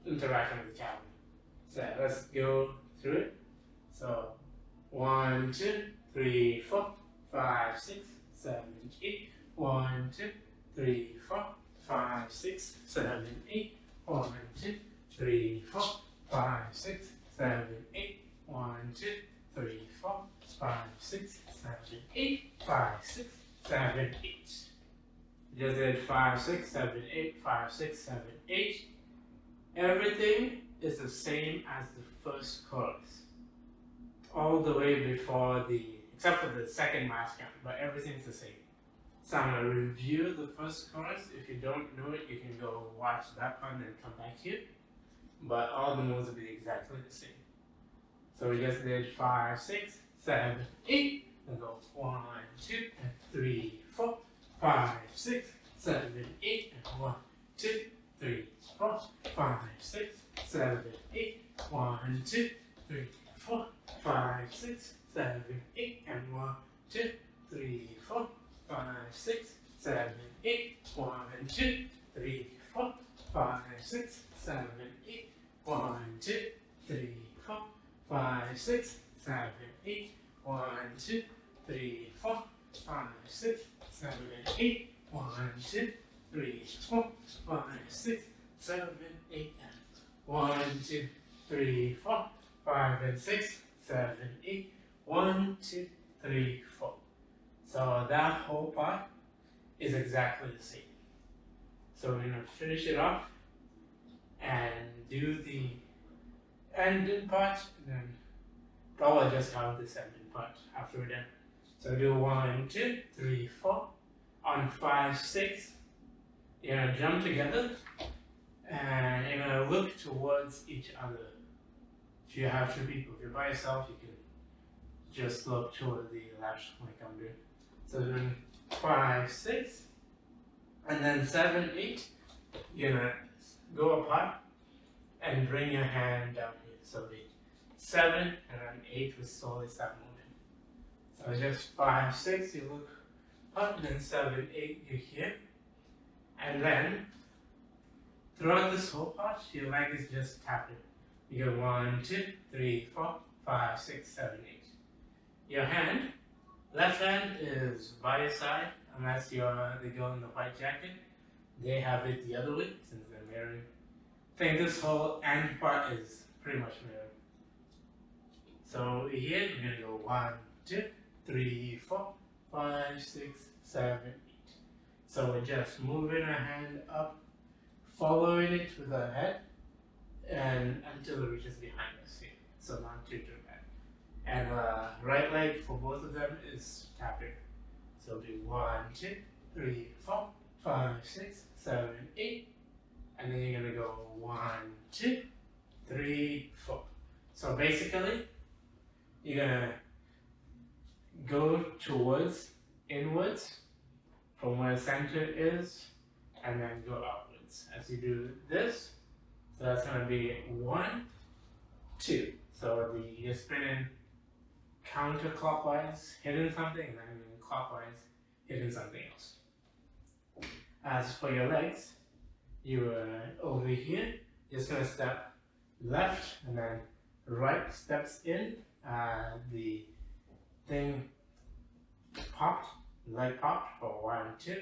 interaction with the camera. So let's go through it. So 1, 2, 3, 4, 5, 6, 7, 8. 1, 2, 3, 4, 5, 6, 7, 8. 1, 2, 3, 4, 5, 6, 7, 8. 1, 2, 3, 4, 5, 6, 7, 8. 5, 6, 7, 8. Just did 5, 6, 7, 8, 5, 6, 7, 8. Everything is the same as the first chorus. All the way before except for the second mass count, but everything's the same. So I'm going to review the first chorus. If you don't know it, you can go watch that one and come back here. But all the notes will be exactly the same. So we just did 5, 6, 7, 8. And go 1, 2, 3, 4, 5, 6, 7, 8. And 1, 2, 3, 4, 5, 6, 7, 8. 1, 2, 3, 4, 5, 6, 7, 8. And 1, 2, 3, 4, 5, 6, 7, 8. 1, 2, 3, 4, 5, 6, 7, 8. 1, 2, 3, 4, 5, 6, 7, 8. 1, 2, 3, 4, 5, 6, 7, 8. 1, 2, 3, 4, 5, 6, 7, 8. 1, 2, 3, 4, 5, and 6, 7, 8. 1, 2, 3, 4. So that whole part is exactly the same. So we're going to finish it off and do the ending part, and then probably just count this ending part after we're done. So do 1, 2, 3, 4. On 5, 6, you're going to jump together and you're going to look towards each other. If you have 2 people, if you're by yourself, you can just look toward the left like I'm doing. So then 5, 6, and then 7, 8, you're going to go apart and bring your hand down here. So the 7 and then 8 will slowly start moving. So just 5, 6, you look up, then 7, 8, you're here. And then throughout this whole part, your leg is just tapping. You go 1, 2, 3, 4, 5, 6, 7, 8. Your hand, left hand is by your side, unless you're the girl in the white jacket. They have it the other way, since they're mirroring. I think this whole end part is pretty much mirrored. So here, you're going to go 1, 2, 3, 4, 5, 6, 7, 8. So we're just moving our hand up, following it with our head, and until it reaches behind us here. So not too bad. And right leg for both of them is tapping. So do 1, 2, 3, 4, 5, 6, 7, 8. And then you're going to go 1, 2, 3, 4. So basically, you're going to go towards inwards from where center is, and then go outwards as you do this. So that's going to be 1, 2. So you're spinning counterclockwise, hitting something, and then clockwise, hitting something else. As for your legs, you are over here, you're just going to step left and then right steps in. The thing popped, leg popped for 1, 2,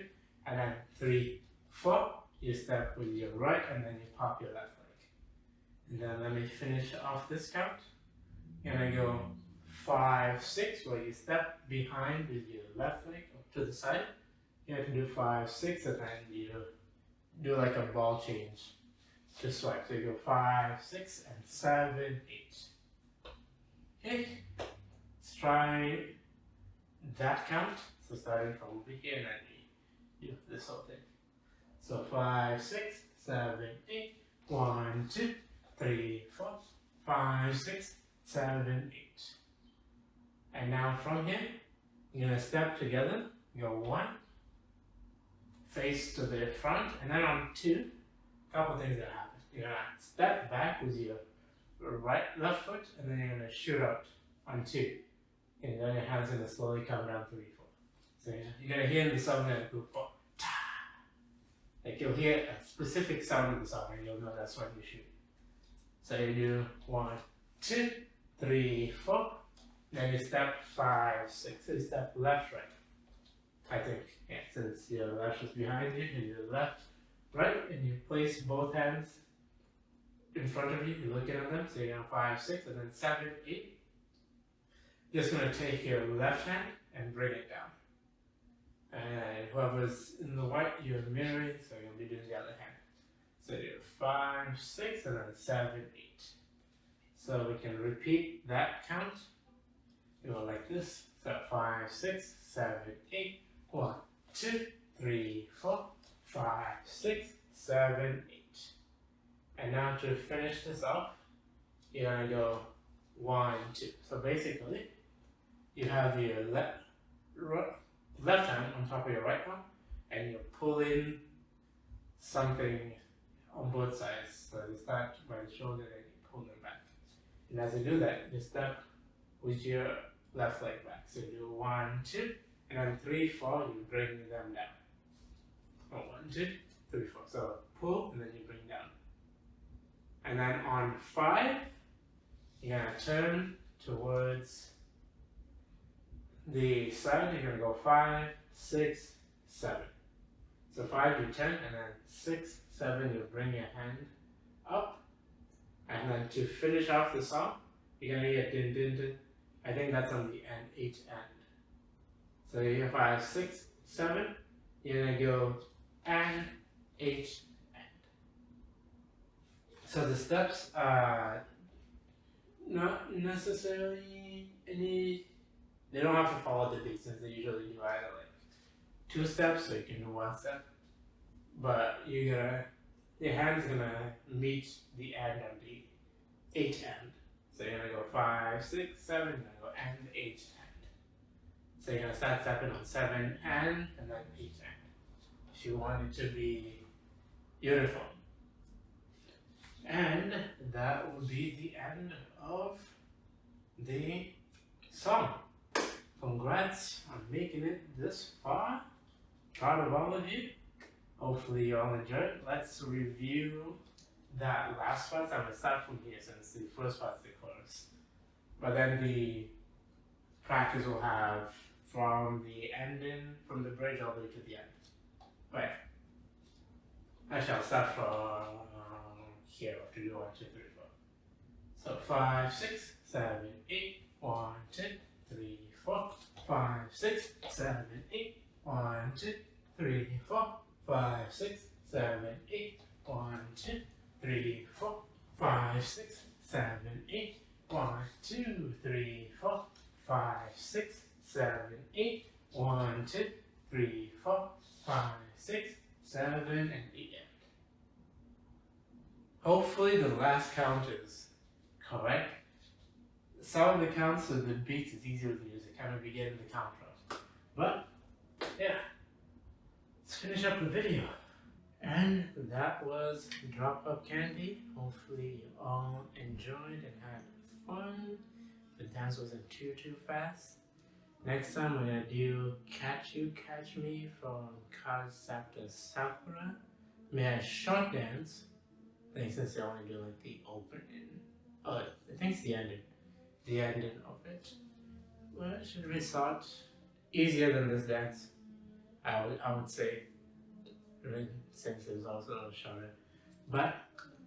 and then 3, 4. You step with your right and then you pop your left leg. And then let me finish off this count. You're gonna go 5, 6, where you step behind with your left leg to the side. You have to do 5, 6, and then you do like a ball change to swipe. So you go 5, 6, and 7, 8. Okay, let's try that count. So starting from over here, and then we do this whole thing. So 5, 6, 7, 8. 1, 2, 3, 4, 5, 6, 7, 8. And now from here, you're gonna step together. Go 1, face to the front, and then on 2, a couple things that happen. You're gonna step back with your left foot, and then you're gonna shoot out on 2. And then your hands are gonna slowly come down 3, 4. So you're gonna hear the song that go ta. Like you'll hear a specific sound of the song, and you'll know that's when you shoot. So you do 1, 2, 3, 4. Then you step 5, 6. So you step left, right. I think, yeah, since your left is behind you and your left, right, and you place both hands in front of you, you're looking at them, so you're on 5, 6, and then 7, 8. You're just going to take your left hand and bring it down. And whoever's in the white, you're mirroring, so you'll be doing the other hand. So you're 5, 6, and then 7, 8. So we can repeat that count. You go like this. So 5, 6, 7, 8. 1, 2, 3, 4, 5, 6, 7, 8. And now to finish this off, you're gonna go 1, 2. So basically, you have your left hand on top of your right arm, and you're pulling something on both sides. So you start by the shoulder and you pull them back. And as you do that, you step with your left leg back. So you do 1, 2, and then 3, 4, you bring them down. 1, 2, 3, 4. So pull, and then you bring down. And then on 5, you're gonna turn towards the side. You're gonna go 5, 6, 7. So 5 you turn, and then 6, 7 you bring your hand up. And then to finish off the song, you're gonna get din din din. I think that's on the end, H end. So you have 5, 6, 7. You're gonna go and H end. So the steps are not necessarily any. They don't have to follow the beat, since they usually do either like 2 steps, so you can do 1 step. But your hand's gonna meet the end of the 8 end. So you're gonna go 5, 6, 7, you're gonna go and 8 end. So you're gonna start stepping on 7 and then 8 end. If you want it to be uniform. And that will be the end of the song. Congrats on making it this far. Proud of all of you. Hopefully you all enjoyed. Let's review that last part. I'm gonna start from here since the first part's the chorus. But then the practice will have from the ending, from the bridge all the way to the end. But I shall start from here after you do 1, 2, 3, 4. So 5, 6, 7, 8. 1, 2, 3, 4. 5, 6, 7, 8. 1, 2, 3, 4. 5, 6, 7, 8. 1, 2, 3, 4. 5, 6, 7, 8. 1, 2, 3, 4. 5, 6, 7, 8. 1, 2, 3, 4. 5, 6, 7, and 8. Hopefully the last count is correct. Some of the counts of the beats is easier to use. It kind of be getting the count from. But yeah, let's finish up the video. And that was Drop Up Candy. Hopefully you all enjoyed and had fun. The dance wasn't too fast. Next time we're gonna do Catch You, Catch Me from Kazakta Sakura. May I short dance? I think since they only do like the opening. Oh, I think it's the ending. The ending of it. Well, it should be short. Easier than this dance. I would say. Since it was also shorter. But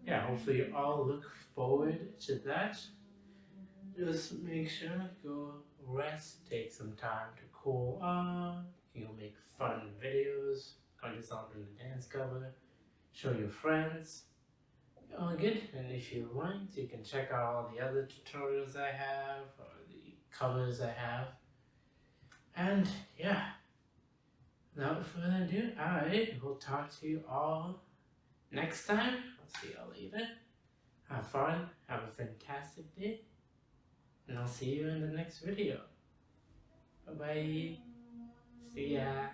yeah, hopefully you all look forward to that. Just make sure to go rest, take some time to cool off. You'll make fun videos, cut yourself in the dance cover, show your friends. All good. And if you want, you can check out all the other tutorials I have or the covers I have. And yeah, without further ado, I will talk to you all next time. I'll see y'all later. Have fun, have a fantastic day, and I'll see you in the next video. Bye bye. See ya.